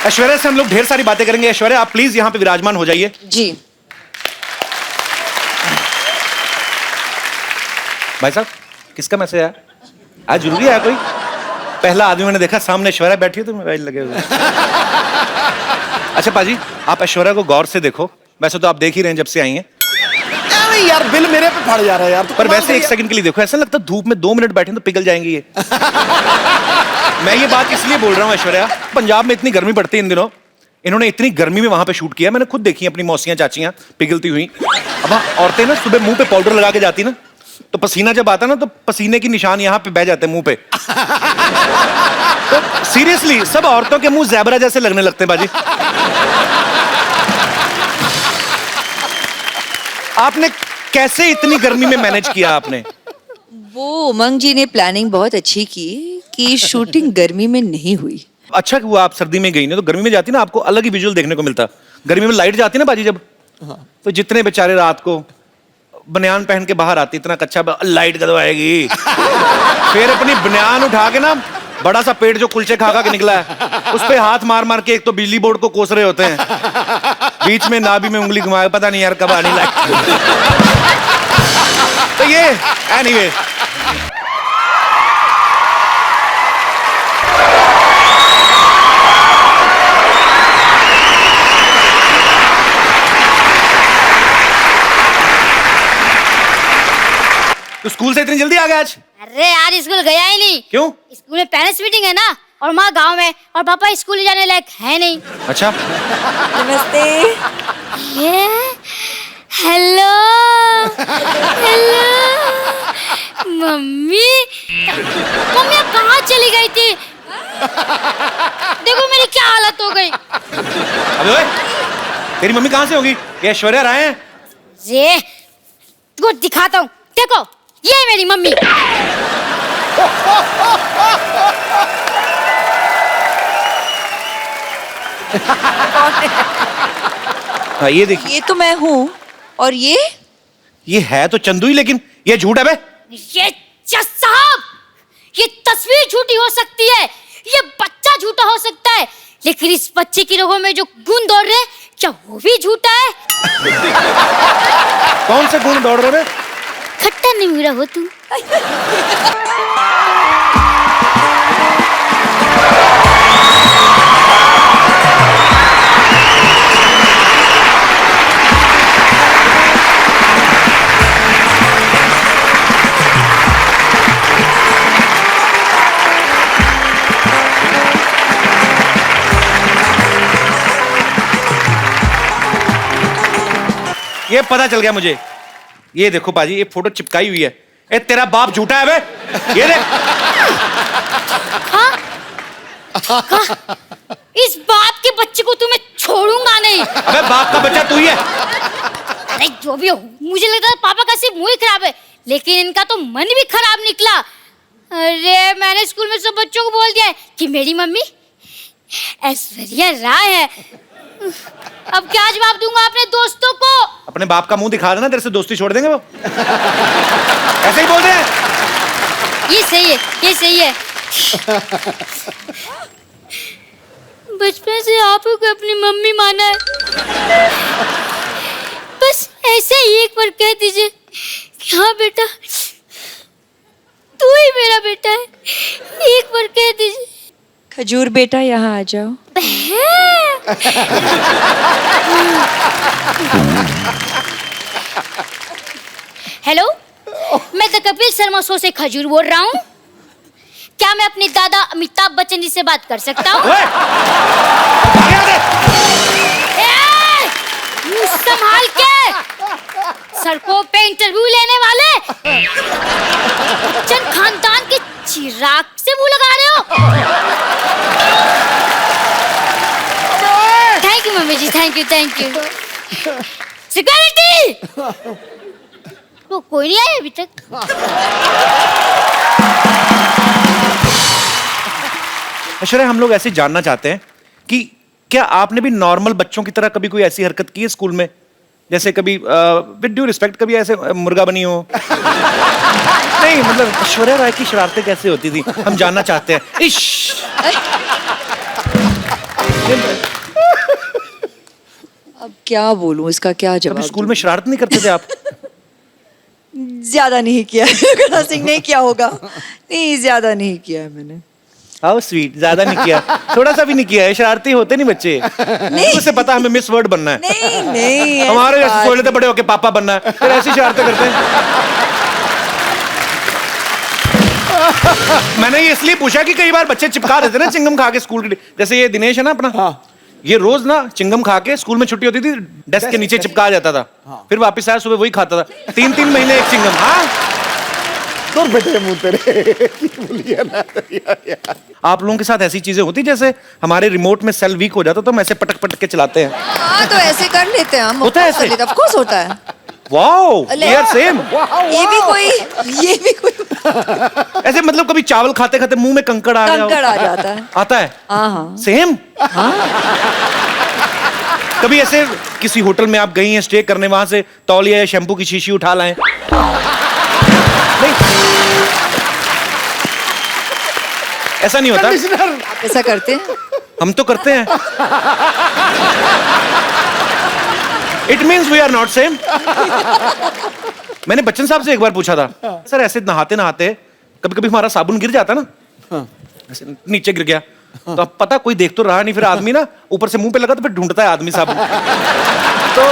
Aishwarya से हम लोग ढेर सारी बातें करेंगे। ऐश्वर्या आप प्लीज यहाँ पे विराजमान हो जाइए। जी भाई साहब किसका मैसेज आया? आज जरूरी है कोई? पहला आदमी मैंने देखा सामने ऐश्वर्या बैठी है तो मोबाइल लगे हुए। अच्छा पाजी, आप ऐश्वर्या को गौर से देखो। वैसे तो आप देख ही रहे हैं जब से आई हैं, अरे यार बिल मेरे पे पड़ जा रहा है यार। पर वैसे एक सेकंड के लिए देखो, ऐसा लगता है धूप में 2 मिनट बैठे तो पिघल जाएंगी ये। मैं ये बात इसलिए बोल रहा हूँ ऐश्वर्या, पंजाब में इतनी गर्मी पड़ती है इन दिनों, इन्होंने इतनी गर्मी में वहां पे शूट किया। मैंने खुद देखी अपनी मौसियां चाचियां पिघलती हुई। अब औरतें ना सुबह मुंह पे पाउडर लगा के जाती ना, तो पसीना जब आता ना तो पसीने की निशान यहाँ पे बह जाते हैं मुंह पे। तो सीरियसली सब औरतों के मुंह ज़ेबरा जैसे लगने लगते हैं बाजी। आपने कैसे इतनी गर्मी में मैनेज किया आपने? वो उमंग जी ने प्लानिंग बहुत अच्छी की कि शूटिंग गर्मी में नहीं हुई। अच्छा कि वो आप सर्दी में गई ना, तो गर्मी में जाती ना आपको अलग ही विजुअल देखने को मिलता। गर्मी में लाइट जाती ना बाजी जब, तो जितने बेचारे रात को बनियान पहन के बाहर आती, इतना कच्चा लाइट कदम आएगी। फिर अपनी बनियान उठा के ना, बड़ा सा पेट जो कुलचे खा खा के निकला है उस पे हाथ मार मार के एक तो बिजली बोर्ड को कोस रहे होते हैं, बीच में नाभि में उंगली घुमाए, पता नहीं यार कब आनी लाइट। तो ये एनीवे तो स्कूल से इतनी जल्दी आ गया आज? अरे यार स्कूल गया ही नहीं। क्यों? स्कूल में पेरेंट्स मीटिंग है ना, और माँ गांव में, और पापा स्कूल जाने लायक है नहीं। अच्छा, नमस्ते। Hello hello mummy. मम्मी अब कहाँ चली गई थी? देखो मेरी क्या हालत हो गई। अबे ओए, तेरी मम्मी कहाँ से होगी? ये ऐश्वर्या राय हैं? ये तुमको दिखाता हूँ, देखो ये है मेरी मम्मी। हाँ ये देखिए, ये तो मैं हूँ, और ये है तो चंदू ही, लेकिन ये झूठ है बे। ये जज साहब, ये तस्वीर झूठी हो सकती है, ये बच्चा झूठा हो सकता है, लेकिन इस बच्चे की रगों में जो गुण दौड़ रहे हैं, क्या वो भी झूठा है? कौन से गुण दौड़ रहे बे? खट्टा नहीं मेरा हो तू। ये पता चल गया मुझे। ये देखो पाजी, ये फोटो चिपकाई हुई है। ए तेरा बाप झूठा है बे, ये देख। हाँ? इस बाप के बच्चे को तुम्हें छोड़ूंगा नहीं। अबे बाप का बच्चा तू ही है। अरे जो भी हो, मुझे लगता है पापा का सिर्फ मुंह ही खराब है, लेकिन इनका तो मन भी खराब निकला। अरे मैंने स्कूल में सब बच्चों को बोल दिया है कि मेरी मम्मी ऐश्वर्या राय है। अब क्या जवाब दूंगा अपने दोस्तों को? अपने बाप का मुंह दिखा देना, तेरे से दोस्ती छोड़ देंगे वो। ऐसे ही बोल रहे हैं। ये सही है, ये सही है। बचपन से आप को अपनी मम्मी माना है, बस ऐसे ही एक बार कह दीजिए कि हाँ बेटा तू ही मेरा बेटा है, एक बार कह दीजिए। खजूर बेटा यहाँ आ जाओ। हेलो, मैं द कपिल शर्मा शो से खजूर बोल रहा हूँ। क्या मैं अपने दादा अमिताभ बच्चन जी से बात कर सकता हूँ? मुंह संभाल के, सड़कों पे इंटरव्यू लेने वाले बच्चन खानदान के चिराग से मुंह लगा रहे हो। Thank you mummy ji, thank you thank you. Security, वो कोई नहीं आया अभी तक। ऐश्वर्या, हम लोग ऐसे जानना चाहते हैं कि क्या आपने भी नॉर्मल बच्चों की तरह कभी कोई ऐसी हरकत की है स्कूल में? जैसे कभी विद ड्यू रिस्पेक्ट कभी ऐसे मुर्गा बनी हो? नहीं मतलब ऐश्वर्या राय की शरारतें कैसे होती थी, हम जानना चाहते हैं। इश अब क्या बोलूं, इसका क्या कभी जवाब स्कूल में शरारत नहीं करते थे आप? ज्यादा नहीं किया है सिंह नहीं किया होगा, नहीं ज्यादा नहीं किया है मैंने। हाउ स्वीट, ज्यादा नहीं किया, थोड़ा सा भी नहीं किया है। शरारती होते नहीं बच्चे, उसे पता हमें मिस वर्ल्ड बनना है। नहीं नहीं हमारे ऐसी जैसे बात सोच लेते बड़े होके पापा बनना है, फिर ऐसी शरारतें करते हैं। मैंने ये इसलिए पूछा कि कई बार बच्चे चिपका देते ना चिंगम खा के स्कूल के, जैसे ये दिनेश है ना अपना, ये रोज ना चिंगम खा के स्कूल में छुट्टी होती थी डेस्क के नीचे चिपका जाता था, फिर वापस आया सुबह वही खाता था, 3-3 महीने एक चिंगम। हाँ तो बेटे मुंह तेरे बोलिए ना यार। आप लोगों के साथ ऐसी चीजें होती जैसे हमारे रिमोट में सेल वीक हो जाता तो हम ऐसे पटक पटक के चलाते हैं। हाँ तो ऐसे कर लेते हैं हम, होता है ऐसे? ऑफ कोर्स होता है। वाओ, अले। We are same. ये भी कोई ऐसे मतलब कभी चावल खाते खाते मुंह में कंकड़ आ गया हो? कंकड़ आ जाता है। आता है? हाँ सेम। कभी ऐसे किसी होटल में आप गई हैं स्टे करने, वहां से तौलिया या शैम्पू की शीशी उठा लाएं? नहीं, ऐसा नहीं होता। आप ऐसा करते हैं? हम तो करते हैं। It means we are not same. मैंने बच्चन साहब से एक बार पूछा था, सर ऐसे नहाते नहाते कभी कभी हमारा साबुन गिर जाता ना, ऐसे नीचे गिर गया, तो अब पता कोई देख तो रहा नहीं, फिर आदमी ना ऊपर से मुंह पे लगा तो फिर ढूंढता है आदमी साबुन, तो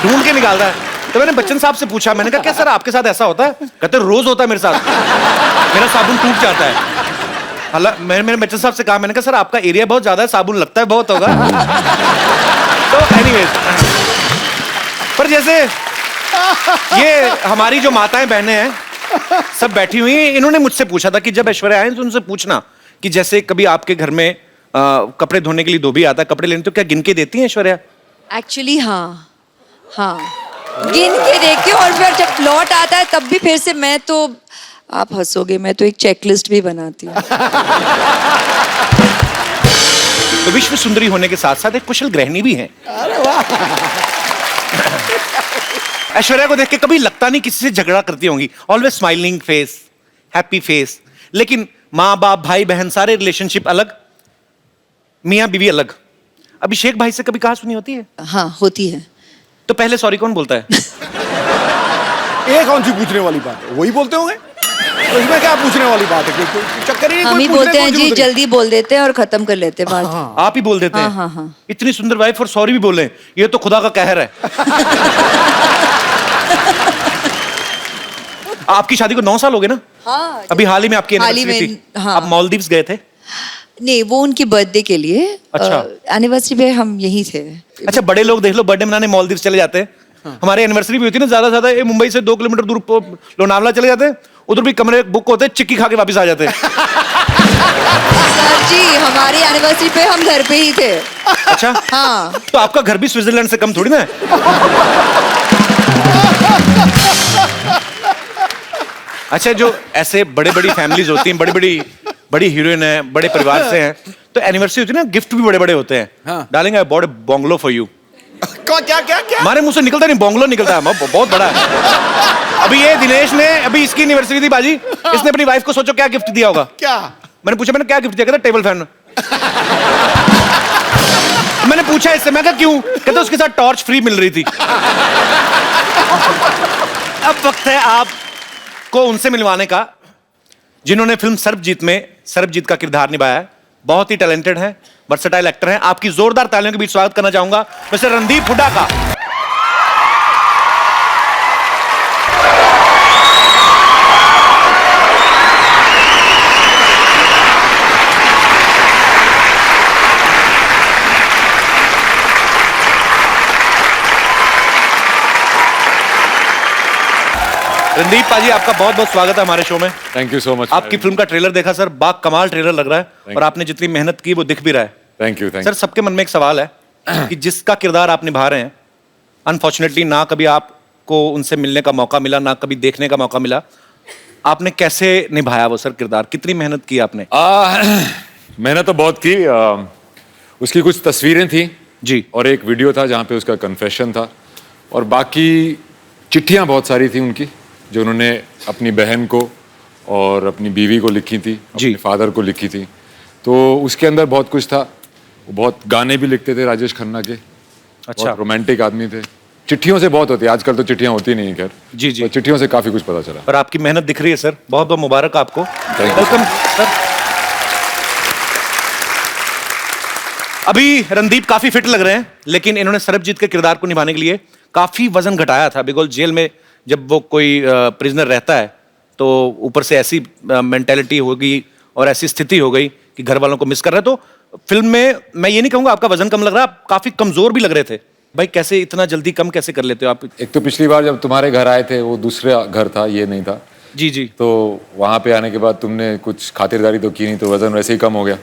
ढूंढ के निकालता है। तो मैंने बच्चन साहब से पूछा, मैंने कहा क्या सर आपके साथ ऐसा होता है? कहते रोज होता है मेरे साथ, मेरा साबुन टूट जाता है। हालांकि मैंने बच्चन साहब से कहा, मैंने कहा सर आपका एरिया बहुत ज्यादा है, साबुन लगता है बहुत होगा। तो एनीवेज, पर जैसे ये हमारी जो माताएं बहनें हैं सब बैठी हुई हैं, इन्होंने मुझसे पूछा था कि जब ऐश्वर्या आए तो उनसे पूछना कि जैसे कभी आपके घर में कपड़े धोने के लिए धोबी आता है कपड़े लेने, तो क्या गिन के देती हैं ऐश्वर्या? एक्चुअली हाँ, गिन के देखती हूँ, और फिर जब लौट आता है तब भी फिर से मैं तो, आप हंसोगे, मैं तो एक चेकलिस्ट भी बनाती हूँ। तो विश्व सुंदरी होने के साथ साथ एक कुशल गृहिणी भी है। ऐश्वर्या को देख के कभी लगता नहीं किसी से झगड़ा करती होंगी, always smiling face, happy face. लेकिन माँ बाप भाई बहन सारे रिलेशनशिप अलग, मियाँ बीवी अलग। अभिषेक भाई से कभी कहा सुनी होती है? हाँ होती है। तो पहले सॉरी कौन बोलता है? ये कौन सी पूछने वाली बात है, वही बोलते होंगे, तो इसमें क्या पूछने वाली बात है? कोई चक्कर ही नहीं, हम कोई ही पूछने बोलते की हैं कोई जी, जरूरत नहीं। जल्दी बोल देते हैं और खत्म कर लेते हैं बात। आप ही बोल देते हैं? हाँ। इतनी सुंदर वाइफ और सॉरी भी बोले, ये तो खुदा का कहर है। आपकी शादी को 9 साल हो गए ना? हाँ, अभी हाल ही में आपकी हाल ही एनिवर्सरी में, थी। हाँ। आप मालदीव्स गए थे? नहीं, वो उनकी बर्थडे के लिए, अच्छा। एनिवर्सरी पे हम यहीं थे। अच्छा, बड़े लोग देख लो बर्थडे मनाने मालदीव्स चले जाते हैं। हमारे एनिवर्सरी भी होती है ना, ज्यादा ज्यादा ये मुंबई से 2 किलोमीटर दूर लोनावला चले जाते हैं, उधर भी कमरे बुक होते हैं, चिक्की खा के वापस आ जाते हैं। सर जी, हमारी एनिवर्सरी पे हम घर पे ही थे। अच्छा, हाँ। तो आपका घर भी स्विट्जरलैंड से कम थोड़ी ना है। अच्छा, जो ऐसे बड़े बड़ी फैमिलीज होती हैं, बड़ी हीरोइन है, बड़े परिवार से हैं, तो एनिवर्सरी होती है ना, गिफ्ट भी बड़े बड़े होते हैं। डालेंगे I bought a bungalow for you. क्या हमारे मुंह से निकलता नहीं, बंगलो निकलता है, बहुत बड़ा है। अभी ये दिनेश ने, अभी इसकी एनिवर्सरी थी बाजी, इसने अपनी वाइफ को सोचो क्या गिफ्ट दिया होगा। क्या? मैंने पूछा, मैंने क्या गिफ्ट दिया? कहता टेबल फैन। मैंने पूछा इससे, मैं कहा क्यों? कहता उसके साथ टॉर्च फ्री मिल रही थी। अब वक्त है आपको उनसे मिलवाने का जिन्होंने फिल्म सर्वजीत में सर्वजीत का किरदार निभाया है। बहुत ही टैलेंटेड हैं, वर्सेटाइल एक्टर हैं। आपकी जोरदार तालियों के बीच स्वागत करना चाहूंगा मिस्टर रणदीप हुड्डा का। रणदीप पाजी, आपका बहुत बहुत स्वागत है हमारे शो में। Thank you so much. आपकी फिल्म का ट्रेलर देखा सर, बा कमाल ट्रेलर लग रहा है, और आपने जितनी मेहनत की वो दिख भी रहा है। Thank you. सर, सबके मन में एक सवाल है कि जिसका किरदार आप निभा रहे हैं, अनफॉर्चुनेटली ना कभी आपको उनसे मिलने का मौका मिला, ना कभी देखने का मौका मिला, आपने कैसे निभाया वो सर किरदार? कितनी मेहनत की आपने? मैंने तो बहुत की। उसकी कुछ तस्वीरें थी जी, और एक वीडियो था जहाँ पे उसका कन्फेशन था, और बाकी चिट्ठियाँ बहुत सारी थी उनकी जो उन्होंने अपनी बहन को और अपनी बीवी को लिखी थी, अपने फादर को लिखी थी। तो उसके अंदर बहुत कुछ था। वो बहुत गाने भी लिखते थे, राजेश खन्ना के। अच्छा, रोमांटिक आदमी थे। चिट्ठियों से बहुत होती है, आजकल तो चिट्ठियां होती नहीं है खैर। जी, जी। तो चिट्ठियों से काफी कुछ पता चला। और आपकी मेहनत दिख रही है सर, बहुत बहुत मुबारक आपको। you. Welcome sir. अभी रणदीप काफी फिट लग रहे हैं, लेकिन इन्होंने सरबजीत के किरदार को निभाने के लिए काफी वजन घटाया था, बिकॉज जेल में जब वो कोई प्रिजनर रहता है तो ऊपर से ऐसी मेंटेलिटी हो गई और ऐसी स्थिति हो गई कि घर वालों को मिस कर रहे हैं। तो फिल्म में मैं ये नहीं कहूंगा आपका वजन कम लग रहा, आप काफी कमजोर भी लग रहे थे। भाई कैसे इतना जल्दी कम कैसे कर लेते हो आप? एक तो पिछली बार जब तुम्हारे घर आए थे वो दूसरा घर था, ये नहीं था। जी जी। तो वहां पे आने के बाद तुमने कुछ खातिरदारी तो की नहीं, तो वजन वैसे ही कम हो गया।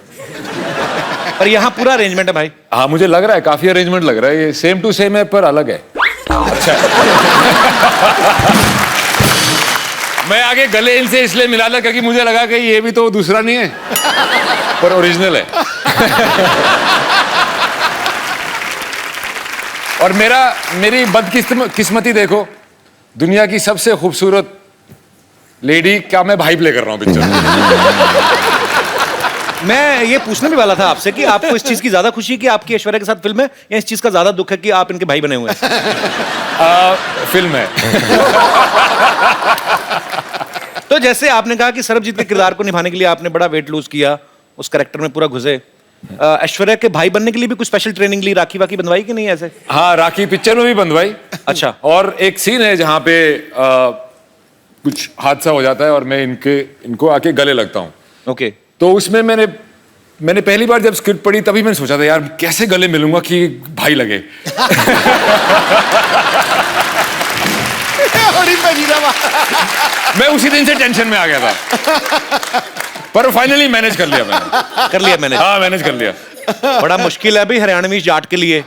पर यहाँ पूरा अरेंजमेंट है भाई। हाँ मुझे लग रहा है काफी अरेंजमेंट लग रहा है, ये सेम टू सेम है पर अलग है। अच्छा मैं आगे गले इनसे इसलिए मिला था क्योंकि मुझे लगा कि ये भी तो दूसरा नहीं है पर ओरिजिनल है। और मेरी बदकिस्मती देखो, दुनिया की सबसे खूबसूरत लेडी का मैं भाई प्ले कर रहा हूँ पिक्चर में। मैं ये पूछने भी वाला था आपसे कि आपको इस चीज की ज्यादा खुशी है कि आपकी ऐश्वर्या के साथ फिल्म है, या इस चीज का ज्यादा दुख है कि आप इनके भाई बने हुए हैं? फिल्म है। तो जैसे आपने कहा कि सरबजीत के किरदार को निभाने के लिए आपने बड़ा वेट लूज किया, उस कैरेक्टर में पूरा घुसे, ऐश्वर्या के भाई बनने के लिए भी कुछ स्पेशल ट्रेनिंग ली, राखी वाकी बंधवाई कि नहीं ऐसे? हाँ राखी पिक्चर में भी बंधवाई। अच्छा। और एक सीन है जहाँ पे कुछ हादसा हो जाता है और मैं इनको आके गले लगता हूँ। ओके। तो उसमें मैंने पहली बार जब स्क्रिप्ट पढ़ी तभी मैंने सोचा था यार कैसे गले मिलूंगा कि भाई लगे। मैं उसी दिन से टेंशन में आ गया था, पर फाइनली मैनेज कर लिया मैंने। कर लिया मैंने? हाँ मैनेज कर लिया। बड़ा मुश्किल है भाई हरियाणवी जाट के लिए।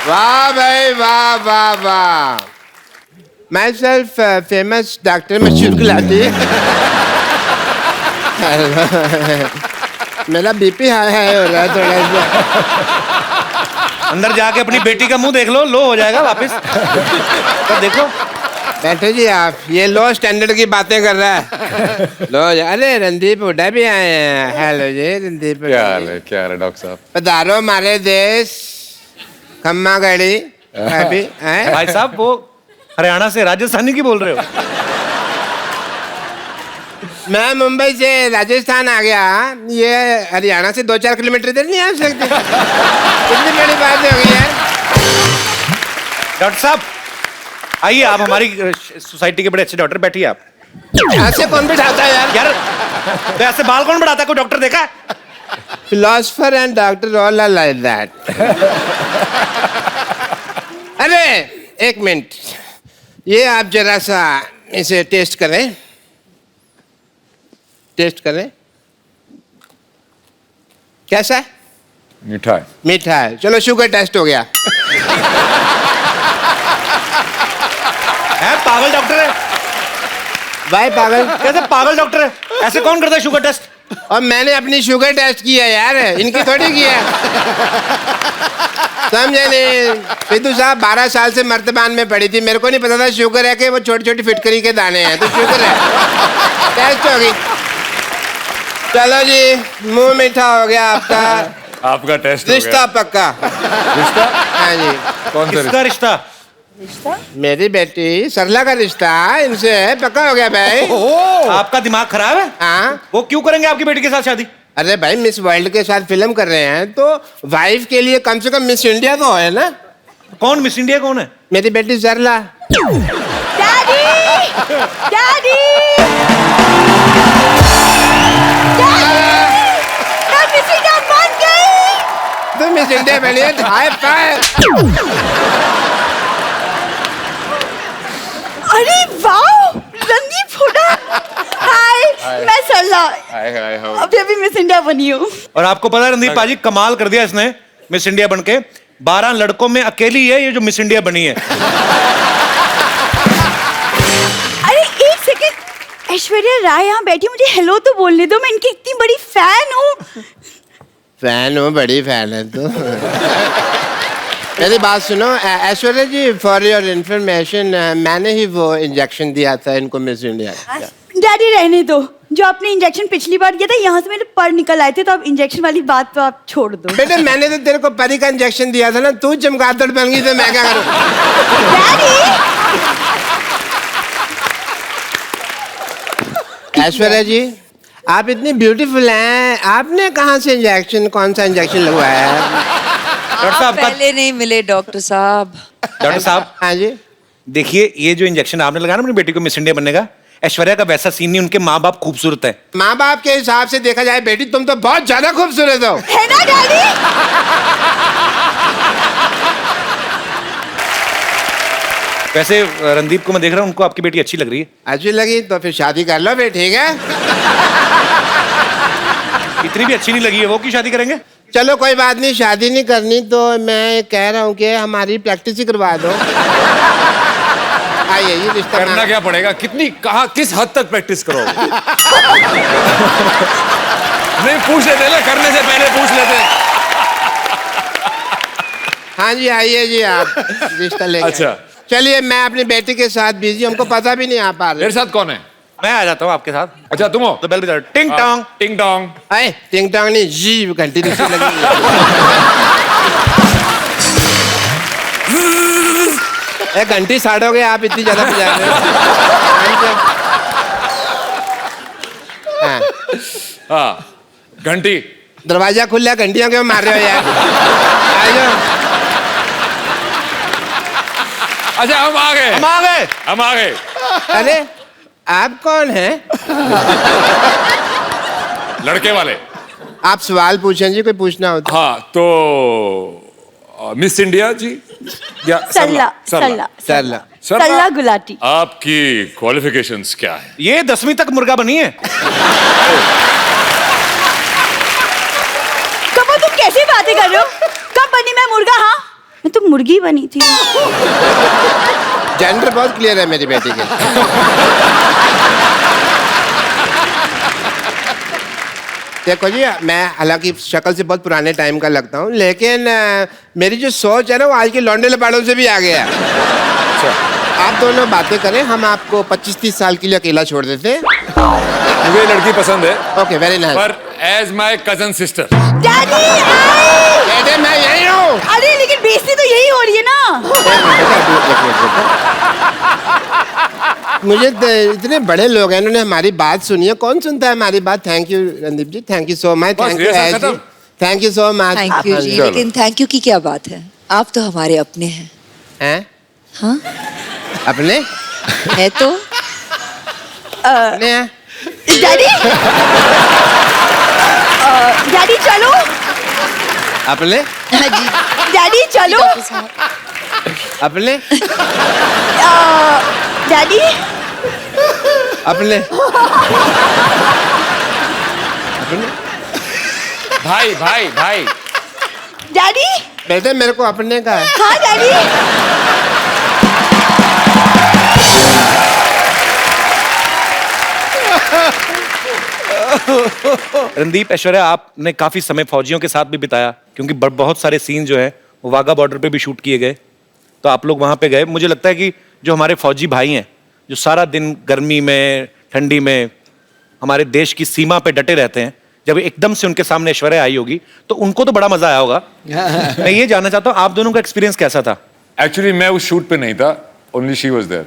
वाह भाई वाह वाह वाह। माई सेल्फ फेमस डॉक्टर मशहूर गुलाटी। मेरा बीपी हाई हो रहा है थोड़ा सा। अंदर जाके अपनी बेटी का मुंह देख लो, लो हो जाएगा वापस। तो देखो बैठो जी आप, ये लो स्टैंडर्ड की बातें कर रहा है। लो अरे रणदीप हुड्डा भी आए हैं। हेलो जी रणदीप। क्या हाल है डॉक्टर साहब? पधारो हमारे देश खम्मा गढ़ी। अभी भाई साहब वो हरियाणा से राजस्थानी की बोल रहे हो? मैं मुंबई से राजस्थान आ गया, ये हरियाणा से 2-4 किलोमीटर इधर नहीं आ सकते। कितनी बड़ी बात हो गई यार। डॉक्टर साहब आइए, आप हमारी सोसाइटी के बड़े अच्छे डॉक्टर, बैठिए आप। ऐसे कौन बिठाता है यार? यार तो ऐसे बाल कौन बढ़ाता है? कोई डॉक्टर देखा है? Philosopher and doctor all are like that. अरे एक मिनट, ये आप जरा सा इसे टेस्ट करें। टेस्ट करें, कैसा है? मीठा है। मीठा है। चलो शुगर टेस्ट हो गया। है पागल डॉक्टर है भाई पागल कैसे? पागल डॉक्टर है, ऐसे कौन करता है शुगर टेस्ट? और मैंने अपनी शुगर टेस्ट किया यार, इनकी थोड़ी किया। समझे नहीं? सिद्धू साहब 12 साल से मर्तबान में पड़ी थी, मेरे को नहीं पता था शुगर है कि वो छोटी छोटी फिटकरी के दाने हैं। तो शुगर है, टेस्ट हो गई। चलो जी, मुंह मीठा हो गया आपका। आपका टेस्ट हो रिश्ता पक्का। रिश्ता? हाँ जी। कौन सा किसका रिश्ता? मेरी बेटी सरला का रिश्ता इनसे पक्का हो गया भाई। आपका दिमाग खराब है? हाँ। वो क्यों करेंगे आपकी बेटी के साथ शादी? अरे भाई मिस वर्ल्ड के साथ फिल्म कर रहे हैं तो वाइफ के लिए कम से कम मिस इंडिया तो है ना। कौन मिस इंडिया कौन है? मेरी बेटी सरला। डैडी डैडी मैं मिस इंडिया बन गई। तुम मिस इंडिया बनी है, हाई फाइव। अरे वाह, रणदीप हुड्डा। हाय, मैं सरला। अभी अभी मिस इंडिया बनी हूँ। और आपको पता है रणदीप पाजी, कमाल कर दिया इसने मिस इंडिया बनके। 12 लड़कों में अकेली है ये जो मिस इंडिया बनी है। अरे एक सेकंड, ऐश्वर्या राय यहाँ बैठी, मुझे हेलो तो बोलने दो, मैं इनकी इतनी बड़ी फैन हूँ। फैन हो, बड़ी फैन है तो। मेरी बात सुनो ऐश्वर्या जी, फॉर योर इंफॉर्मेशन मैंने ही वो इंजेक्शन दिया था इनको मिस इंडिया। डैडी रहने दो, जो आपने इंजेक्शन पिछली बार किया था यहाँ से मेरे पर निकल आए थे, तो अब इंजेक्शन वाली बात तो आप छोड़ दो। बेटे मैंने तो तेरे को परी का इंजेक्शन दिया था ना, तू चमगादड़ बन गई तो मैं क्या करूं? ऐश्वर्या जी, आप इतनी ब्यूटीफुल हैं, आपने कहाँ से इंजेक्शन, कौन सा इंजेक्शन लगवाया है? डॉक्टर साहब का पहले नहीं मिले डॉक्टर साहब। डॉक्टर साहब, हाँ जी, देखिए ये जो इंजेक्शन आपने लगाया ना अपनी बेटी को मिस इंडिया बनने का, ऐश्वर्या का वैसा सीन नहीं, उनके माँ बाप खूबसूरत है। माँ बाप के हिसाब से देखा जाए बेटी तुम तो बहुत ज्यादा खूबसूरत हो। है ना डैडी? वैसे रणदीप को मैं देख रहा हूँ, उनको आपकी बेटी अच्छी लग रही है। अच्छी लगी तो फिर शादी कर लो फिर, ठीक है? इतनी भी अच्छी नहीं लगी है वो, की शादी करेंगे? चलो कोई बात नहीं, शादी नहीं करनी तो मैं कह रहा हूँ कि हमारी प्रैक्टिस ही करवा दो। आइए ये रिश्ता करना क्या पड़ेगा? कितनी, कहाँ, किस हद तक प्रैक्टिस करोगे? नहीं पूछ लेते ना, करने से पहले पूछ लेते। हाँ जी आइए जी, आप रिश्ता लेके। अच्छा चलिए, मैं अपनी बेटी के साथ बिजी, हमको पता भी नहीं आ पा रहे। मेरे साथ कौन है? मैं आ जाता हूँ आपके साथ। अच्छा तुम हो? तो बेल बजा, टिंग टोंग। टिंग टोंग। आए टिंग टोंग नहीं, जी घंटी दूसरी लगी। एक घंटी साड़ोगे आप, इतनी ज्यादा बजा रहे हो। हाँ, हाँ घंटी। दरवाजा खुला, घंटियां क्यों मार रहे हो यार? आ जाओ। अच्छा हम आ गए, हम आ गए, हम आ गए। अरे आप कौन हैं? लड़के वाले। आप सवाल पूछें जी, कोई पूछना हो तो। हाँ तो मिस इंडिया जी या सल्ला सल्ला सरला। सल्ला गुलाटी। आपकी क्वालिफिकेशंस क्या है? ये 10वीं तक मुर्गा बनी है। कब तुम कैसी बातें कर रहे हो? कब बनी मैं मुर्गा? हाँ मैं तो मुर्गी बनी थी। जेंडर बहुत क्लियर है मेरी बेटी के। देखो जी, मैं हालांकि शक्ल से बहुत पुराने टाइम का लगता हूँ, लेकिन मेरी जो सोच है ना वो आज के लौंडे लपाड़ों से भी आगे है। अच्छा आप दोनों बातें करें, हम आपको 25-30 साल के लिए अकेला छोड़ देते हैं। मुझे लड़की पसंद है, ओके वेरी नाइस। पर as my cousin sister. Daddy बेटे मैं यही हूँ। अरे लेकिन बेइज्जती तो यही हो रही है ना। मुझे इतने बड़े लोग हैं, इन्होंने हमारी बात सुनी है। कौन सुनता है हमारी बात? Thank you Randeep ji, thank you so much. Thank you rehearsal खत्म? Thank you so much. Thank you जी, लेकिन थैंक यू की क्या बात है? आप तो हमारे अपने हैं। हैं? हाँ अपने है तो। अपने हैं? डैडी डैडी चलो। अपने हाँ जी डैडी चलो। डॉक्टर साहब। अपने डैडी अपने भाई भाई भाई। डैडी। बेटे मेरे को अपने का है। हाँ डैडी। रणदीप, ऐश्वर्या, आपने काफी समय फौजियों के साथ भी बिताया, क्योंकि बहुत सारे सीन जो है वो वाघा बॉर्डर पे भी शूट किए गए, तो आप लोग वहां पे गए। मुझे लगता है कि जो हमारे फौजी भाई हैं, जो सारा दिन गर्मी में ठंडी में हमारे देश की सीमा पे डटे रहते हैं, जब एकदम से उनके सामने ऐश्वर्या आई होगी तो उनको तो बड़ा मजा आया होगा। मैं ये जानना चाहता हूँ आप दोनों का एक्सपीरियंस कैसा था? एक्चुअली मैं उस शूट पे नहीं था, only she was there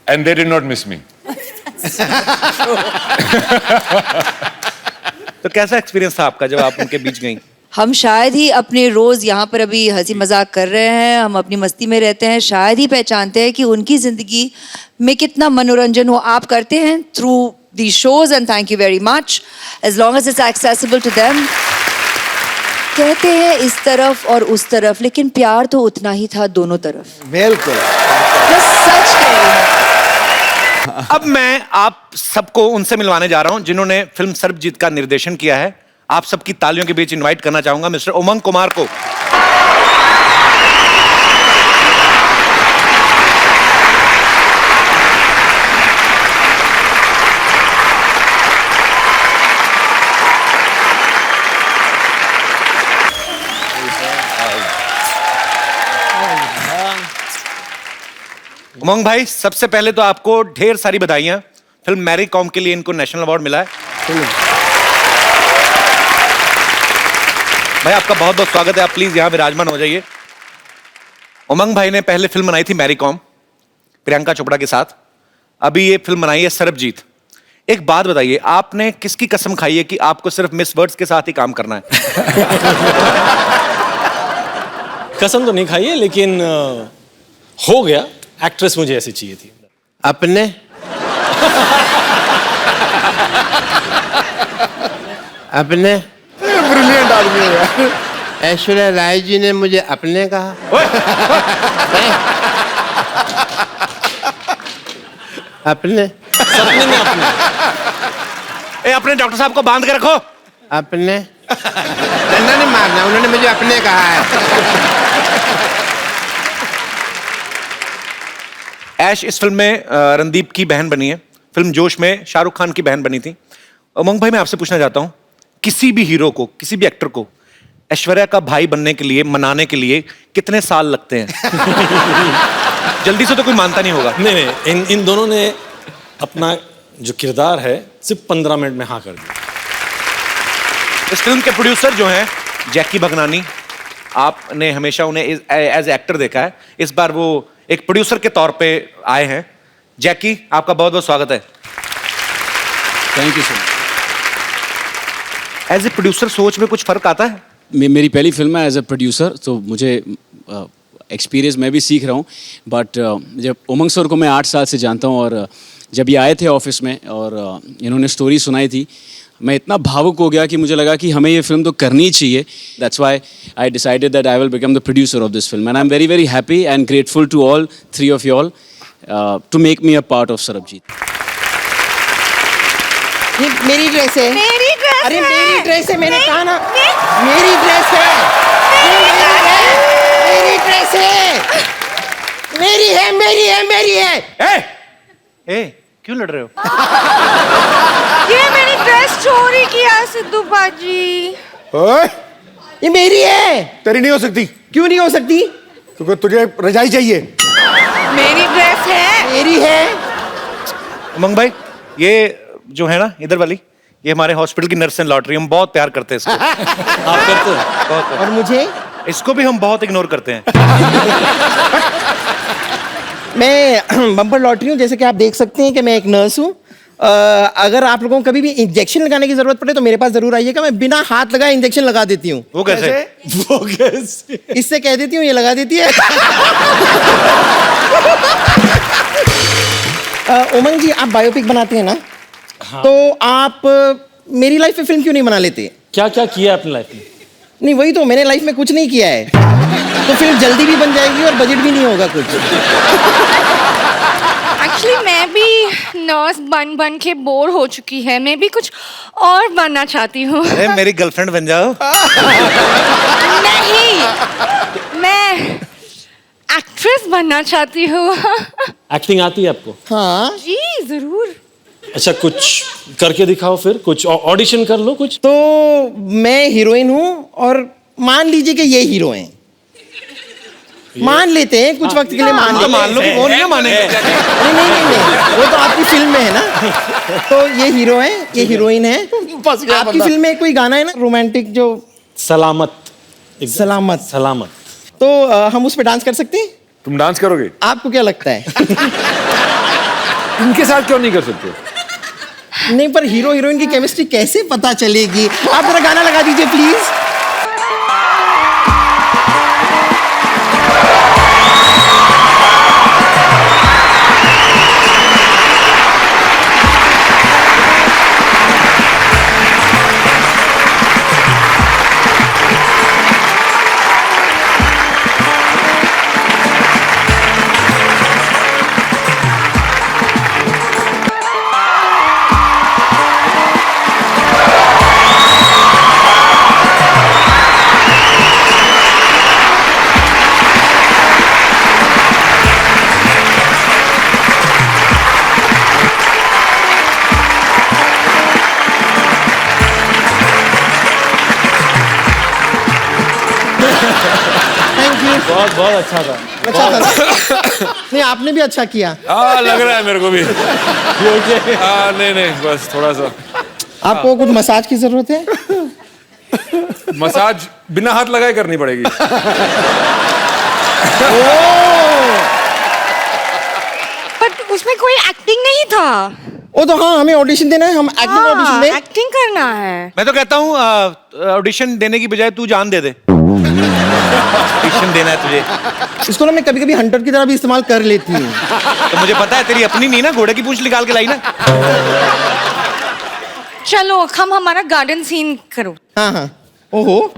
and they did not miss me. तो कैसा एक्सपीरियंस था आपका जब आप उनके बीच गई? हम शायद ही अपने रोज यहाँ पर अभी हंसी मजाक कर रहे हैं, हम अपनी मस्ती में रहते हैं, शायद ही पहचानते हैं कि उनकी जिंदगी में कितना मनोरंजन हो। आप करते हैं through the shows and thank you very much, as long as it's accessible to them. कहते हैं इस तरफ और उस तरफ, लेकिन प्यार तो उतना ही था दोनों तरफ। बिल्कुल। मैं सच कह रही हूँ। अब मैं आप सबको उनसे मिलवाने जा रहा हूं जिन्होंने फिल्म सर्वजीत का निर्देशन किया है। आप सबकी तालियों के बीच इनवाइट करना चाहूंगा मिस्टर उमंग कुमार को। उमंग भाई, सबसे पहले तो आपको ढेर सारी बधाइयां फिल्म मैरी कॉम के लिए इनको नेशनल अवार्ड मिला है। भाई आपका बहुत बहुत स्वागत है, आप प्लीज यहाँ विराजमान हो जाइए। उमंग भाई ने पहले फिल्म बनाई थी मैरी कॉम प्रियंका चोपड़ा के साथ, अभी ये फिल्म बनाई है सरबजीत। एक बात बताइए, आपने किसकी कसम खाई है कि आपको सिर्फ मिस वर्ड्स के साथ ही काम करना है? कसम तो नहीं खाई है, लेकिन हो गया। एक्ट्रेस मुझे ऐसी चाहिए थी। अपने अपने ब्रिलियंट आदमी है यार। ऐश्वर्या राय जी ने मुझे अपने कहा। अपने सपने में अपने। अपने डॉक्टर साहब को बांध के रखो। अपने डंडा नहीं मारना, उन्होंने मुझे अपने कहा है। ऐश इस फिल्म में रणदीप की बहन बनी है, फिल्म जोश में शाहरुख खान की बहन बनी थी। उमंग भाई मैं आपसे पूछना चाहता हूं, किसी भी हीरो को, किसी भी एक्टर को ऐश्वर्या का भाई बनने के लिए, मनाने के लिए कितने साल लगते हैं? जल्दी से तो कोई मानता नहीं होगा। नहीं, इन दोनों ने अपना जो किरदार है सिर्फ 15 मिनट में हाँ कर दिया। इस फिल्म के प्रोड्यूसर जो हैं जैकी भगनानी, आपने हमेशा उन्हें एज एक्टर देखा है, इस बार वो एक प्रोड्यूसर के तौर पे आए हैं। जैकी, आपका बहुत बहुत स्वागत है। Thank you sir. As a producer सोच में कुछ फर्क आता है? मेरी पहली फिल्म है एज ए प्रोड्यूसर, तो मुझे एक्सपीरियंस मैं भी सीख रहा हूँ। बट जब उमंग सर को मैं 8 साल से जानता हूँ, और जब ये आए थे ऑफिस में और इन्होंने स्टोरी सुनाई थी, मैं इतना भावुक हो गया कि मुझे लगा कि हमें ये फिल्म तो करनी ही चाहिए। That's why I decided that I will become the producer of this film, and I am very very happy and grateful to all 3 of you all to make me a part of Sarabjit. ये मेरी dress है। मेरी dress अरे है। मेरी dress है, मैंने कहा ना। मेरी ड्रेस है। मेरी ड्रेस है। मेरी है, मेरी है, मेरी है। ए, क्यों लड़ रहे हो? ये मेरी ड्रेस चोरी किया सिद्धू बाजी। ओए, ये मेरी है। तेरी नहीं हो सकती। क्यों नहीं हो सकती? क्योंकि तुझे रजाई चाहिए। मेरी ड्रेस है। मेरी है। उमंग भाई, ये जो है ना इधर वाली, ये हमारे हॉस्पिटल की नर्स एंड लॉटरी, हम बहुत प्यार करते हैं इसको। आप करते हैं? बहुत। और मुझे? इसको भी हम बहुत इग्नोर करते हैं। मैं बम्पर लॉटरी हूँ, जैसे कि आप देख सकते हैं कि मैं एक नर्स हूँ। अगर आप लोगों को कभी भी इंजेक्शन लगाने की जरूरत पड़े तो मेरे पास जरूर आइएगा, मैं बिना हाथ लगाए इंजेक्शन लगा देती हूँ। वो कैसे? वो कैसे? इससे कह देती हूँ, ये लगा देती है। उमंग जी, आप बायोपिक बनाते हैं ना? हाँ। तो आप मेरी लाइफ में फिल्म क्यों नहीं बना लेते? क्या क्या किया अपनी लाइफ में? नहीं, वही तो, मैंने लाइफ में कुछ नहीं किया है। तो फिल्म जल्दी भी बन जाएगी और बजट भी नहीं होगा कुछ। एक्चुअली मैं भी नर्स बन बन के बोर हो चुकी है, मैं भी कुछ और बनना चाहती हूँ। अरे मेरी गर्लफ्रेंड बन जाओ। नहीं, मैं एक्ट्रेस बनना चाहती हूँ। एक्टिंग आती है आपको? हाँ जी जरूर। अच्छा, कुछ करके दिखाओ, फिर कुछ ऑडिशन कर लो कुछ। तो मैं हीरोइन हूँ और मान लीजिए कि ये हीरो हैं। मान लेते हैं कुछ वक्त के लिए, मान लेते मान लो कि वो नहीं मानेंगे। नहीं नहीं नहीं नहीं, वो तो आपकी फिल्म में है ना। तो ये हीरो हैं, ये हीरोइन है। आपकी फिल्म में कोई गाना है ना रोमांटिक, जो सलामत। सलामत। सलामत। तो हम उस पर डांस कर सकते हैं? तुम डांस करोगे? आपको क्या लगता है? इनके साथ क्यों नहीं कर सकते? नहीं, पर हीरो हीरोइन की केमिस्ट्री कैसे पता चलेगी? आप जरा गाना लगा दीजिए प्लीज। बहुत बहुत अच्छा था। अच्छा था ना? नहीं आपने भी अच्छा किया। लग रहा है मेरे को भी। नहीं बस थोड़ा सा। आपको कुछ मसाज की जरूरत है? मसाज बिना हाथ लगाए करनी पड़ेगी। बट उसमें कोई एक्टिंग नहीं था। ओ तो हाँ, हमें ऑडिशन देना है, हम एक्टिंग ऑडिशन दें। एक्टिंग करना है। मैं तो कहता हूँ ऑडिशन देने की बजाय तू जान दे दे। ऑडिशन देना है तुझे। इसको ना मैं कभी कभी हंटर की तरह भी इस्तेमाल कर लेती हूँ। तो मुझे पता है तेरी अपनी नहीं ना, घोड़े की पूंछ निकाल के लाई ना। चलो हम हमारा गार्डन सीन करो। हाँ हाँ। ओहो,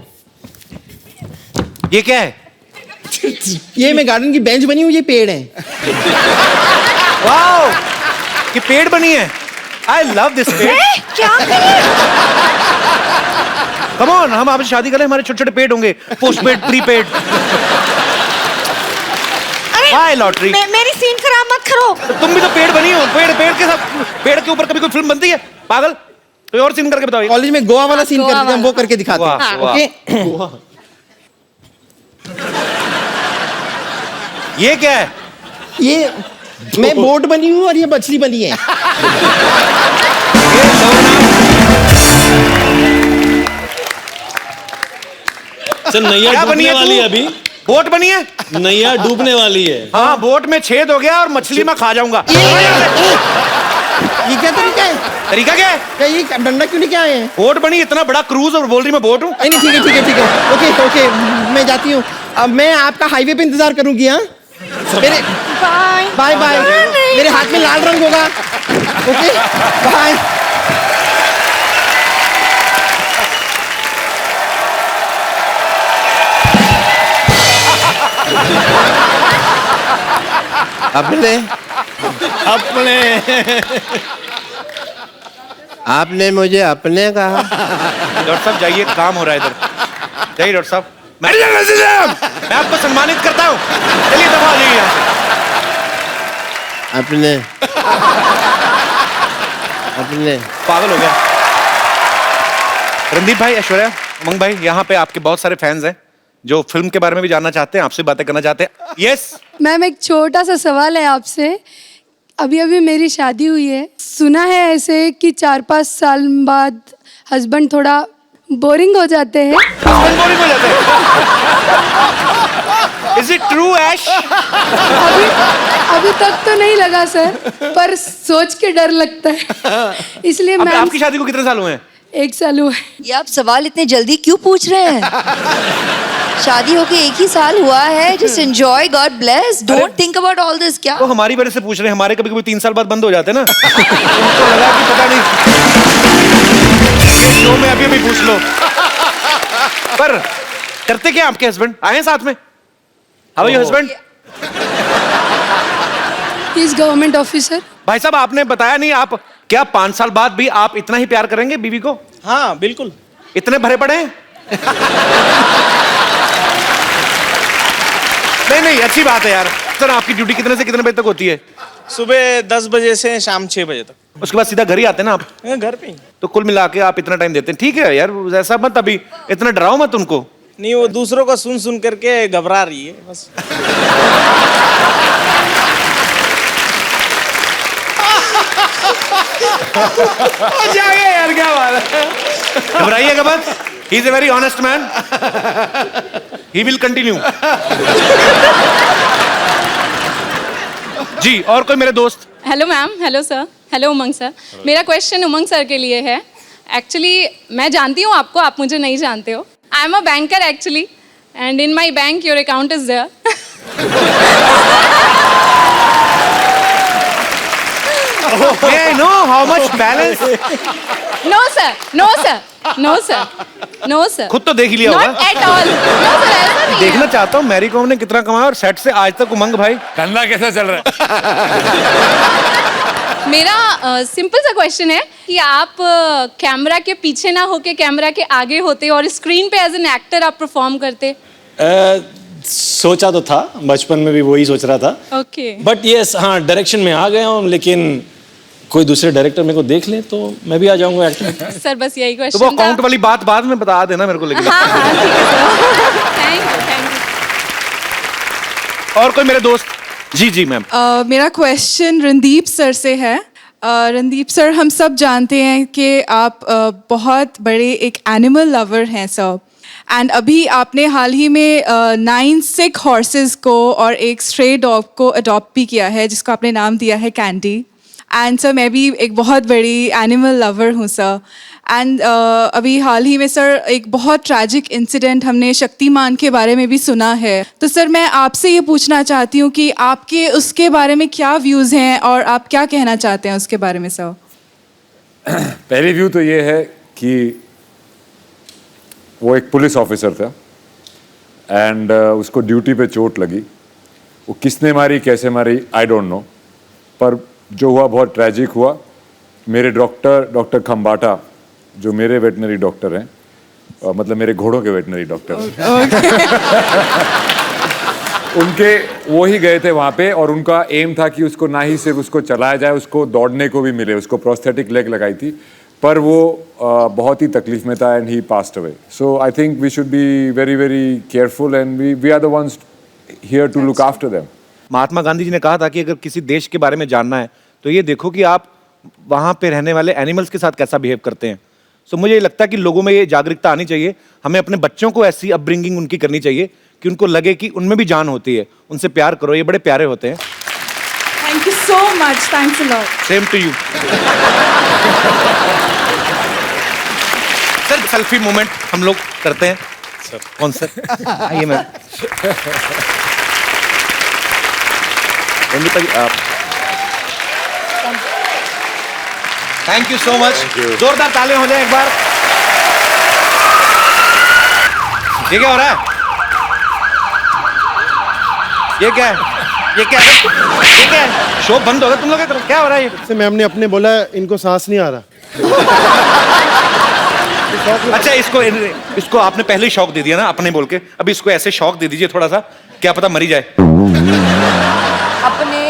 ये क्या है? ये मैं गार्डन की बेंच बनी हुई, ये पेड़ है। वाओ, ये पेड़ बनी है। आई लव दिस पेड़। क्या कम ऑन, हम आपसे शादी करें, हमारे छोटे छोटे पेड़ होंगे, पोस्ट पेड, प्री पेड। हाय लॉटरी। मेरी सीन खराब मत करो। तो तुम भी तो पेड़ बनी हो। पेड़ के साथ, पेड़ के ऊपर कभी कोई फिल्म बनती है? पागल, कोई और सीन करके बताओ। कॉलेज में गोवा वाला सीन करते थे हम, वो करके दिखाते हैं। ओके। ये क्या है? ये मैं बोट बनी हूँ और ये मछली बनी है। सर नैया क्या बनी डूबने है वाली तू? है अभी। बोट बनी है? नैया डूबने वाली है। हाँ, बोट में छेद हो गया और मछली में खा जाऊंगा। ये क्या तरीका है? तरीका क्या है? क्या ये डंडा क्यों लेके आए हैं? बोट बनी, इतना बड़ा क्रूज, और बोल रही मैं बोट हूँ। नहीं ठीक है ठीक है ठीक है। ओके ओके, मैं जाती हूँ। अब मैं आपका हाईवे पे इंतजार करूंगी। हाँ, मेरे बाय बाय। मेरे हाथ में लाल रंग होगा। Okay bye. अपने आपने मुझे अपने कहा। डॉक्टर साहब जाइए, काम हो रहा है इधर। जाइए डॉक्टर साहब। मैं आपको सम्मानित करता हूँ। चलिए दफा हो जाइए यहाँ से। अपने अपने पागल हो गया। रणदीप भाई, ऐश्वर्या, उमंग भाई, यहाँ पे आपके बहुत सारे फैंस हैं जो फिल्म के बारे में भी जानना चाहते हैं, आपसे बातें करना चाहते हैं। यस मैम, एक छोटा सा सवाल है आपसे। अभी अभी मेरी शादी हुई है, सुना है ऐसे कि 4-5 साल बाद हस्बैंड थोड़ा बोरिंग हो जाते हैं। बोरिंग हो जाते हैं? Is it true, ऐश? अभी तक तो नहीं लगा सर, पर सोच के डर लगता है। इसलिए अब मैं आपकी शादी को कितने साल हुए हैं? 1 साल हुआ है। ये आप सवाल इतने जल्दी क्यों पूछ रहे हैं? शादी होके 1 ही साल हुआ है। Just enjoy, God bless, don't think about all this. क्या तो हमारी वजह से पूछ रहे हैं, हमारे कभी कभी 3 साल बाद बंद हो जाते हैं ना। तो लगा कि पता नहीं शो में अभी पूछ लो। पर करते क्या आपके हस्बैंड? आए हैं साथ में? How are your husband? He is government officer. भाई साहब, आपने बताया नहीं, आप क्या 5 साल बाद भी आप इतना ही प्यार करेंगे बीवी को? हाँ बिल्कुल। इतने भरे पड़े हैं? नहीं, अच्छी बात है यार। सर, आपकी ड्यूटी कितने से कितने बजे तक होती है? सुबह 10 बजे से शाम 6 बजे तक। उसके बाद सीधा घर ही आते हैं ना आप? घर पे ही। तो कुल मिला के आप इतना टाइम देते हैं। ठीक है यार, ऐसा मत, अभी इतना डराओ मत उनको। नहीं, वो दूसरों को सुन सुन करके घबरा रही है बस। यार क्या बात है, घबराइएगा मत। He is a very honest man, he will continue. जी, और कोई मेरे दोस्त? Hello ma'am, hello sir, hello Umang sir. मेरा क्वेश्चन उमंग सर के लिए है। एक्चुअली मैं जानती हूँ आपको, आप मुझे नहीं जानते हो। I am a banker actually, and in my bank your account is there. May I know how much balance? No sir, no sir, no sir, no sir. खुद तो देख ही लिया होगा। Not at all. No sir, ऐसा नहीं है। देखना चाहता हूँ मैरी कॉम ने कितना कमाया, और सेट से आज तक उमंग भाई धंधा कैसा चल रहा है? मेरा सिंपल सा क्वेश्चन है कि आप कैमरा के पीछे ना होके कैमरा के आगे होते और स्क्रीन पे एज एन एक्टर आप परफॉर्म करते। सोचा तो था, बचपन में भी वही सोच रहा था। ओके। बट यस, हाँ डायरेक्शन में आ गया हूँ, लेकिन कोई दूसरे डायरेक्टर मेरे को देख ले तो मैं भी आ जाऊंगा एक्टर। सर बस यही तो क्वेश्चन वो था। अकाउंट वाली बात बाद में बता देना मेरे को, लेकिन हाँ हाँ ठीक है सर। थैंक यू, थैंक और कोई मेरे दोस्त? जी जी मैम। मेरा क्वेश्चन रणदीप सर से है। रणदीप सर, हम सब जानते हैं कि आप बहुत बड़े एक एनिमल लवर हैं सर, एंड अभी आपने हाल ही में 9 सिक हॉर्सेस को और एक स्ट्रे डॉग को अडॉप्ट भी किया है जिसको आपने नाम दिया है कैंडी। एंड सर मैं भी एक बहुत बड़ी एनिमल लवर हूँ सर, एंड अभी हाल ही में सर एक बहुत ट्रैजिक इंसिडेंट हमने शक्तिमान के बारे में भी सुना है। तो सर मैं आपसे ये पूछना चाहती हूँ कि आपके उसके बारे में क्या व्यूज़ हैं और आप क्या कहना चाहते हैं उसके बारे में सर? पहली व्यू तो ये है कि वो एक पुलिस ऑफिसर था एंड उसको ड्यूटी पे चोट लगी। वो किसने मारी कैसे मारी आई डोंट नो, पर जो हुआ बहुत ट्रैजिक हुआ। मेरे डॉक्टर खम्बाटा जो मेरे वेटनरी डॉक्टर हैं, मतलब मेरे घोड़ों के वेटनरी डॉक्टर उनके वो ही गए थे वहाँ पे, और उनका एम था कि उसको ना ही सिर्फ उसको चलाया जाए, उसको दौड़ने को भी मिले। उसको प्रोस्थेटिक लेग लगाई थी, पर वो बहुत ही तकलीफ में था and he passed away. So I think we should be very very careful and we are the ones here to look after them. Mahatma Gandhi ji ने कहा था कि अगर किसी देश के बारे में जानना है तो ये देखो कि आप वहाँ पे रहने वाले एनिमल्स के साथ कैसा बिहेव करते हैं। सो मुझे लगता है कि लोगों में ये जागरूकता आनी चाहिए। हमें अपने बच्चों को ऐसी अपब्रिंगिंग उनकी करनी चाहिए कि उनको लगे कि उनमें भी जान होती है। उनसे प्यार करो, ये बड़े प्यारे होते हैं। Thank you so much, thanks a lot. Same to you. Sir selfie moment हम लोग करते हैं सर। कौन सा? आइए ma'am. Thank you so much. जोरदार तालियां हो जाए एक बार। ये क्या हो रहा है? ये क्या है? ये क्या है? ये क्या है? शो बंद हो गया तुम लोग की तरफ। क्या हो रहा है ये? मैम ने अपने बोला इनको सांस नहीं आ रहा। अच्छा इसको आपने पहले ही शौक दे दिया ना अपने बोल के। अभी इसको ऐसे शौक दे दीजिए थोड़ा सा, क्या पता मरी जाए। अपने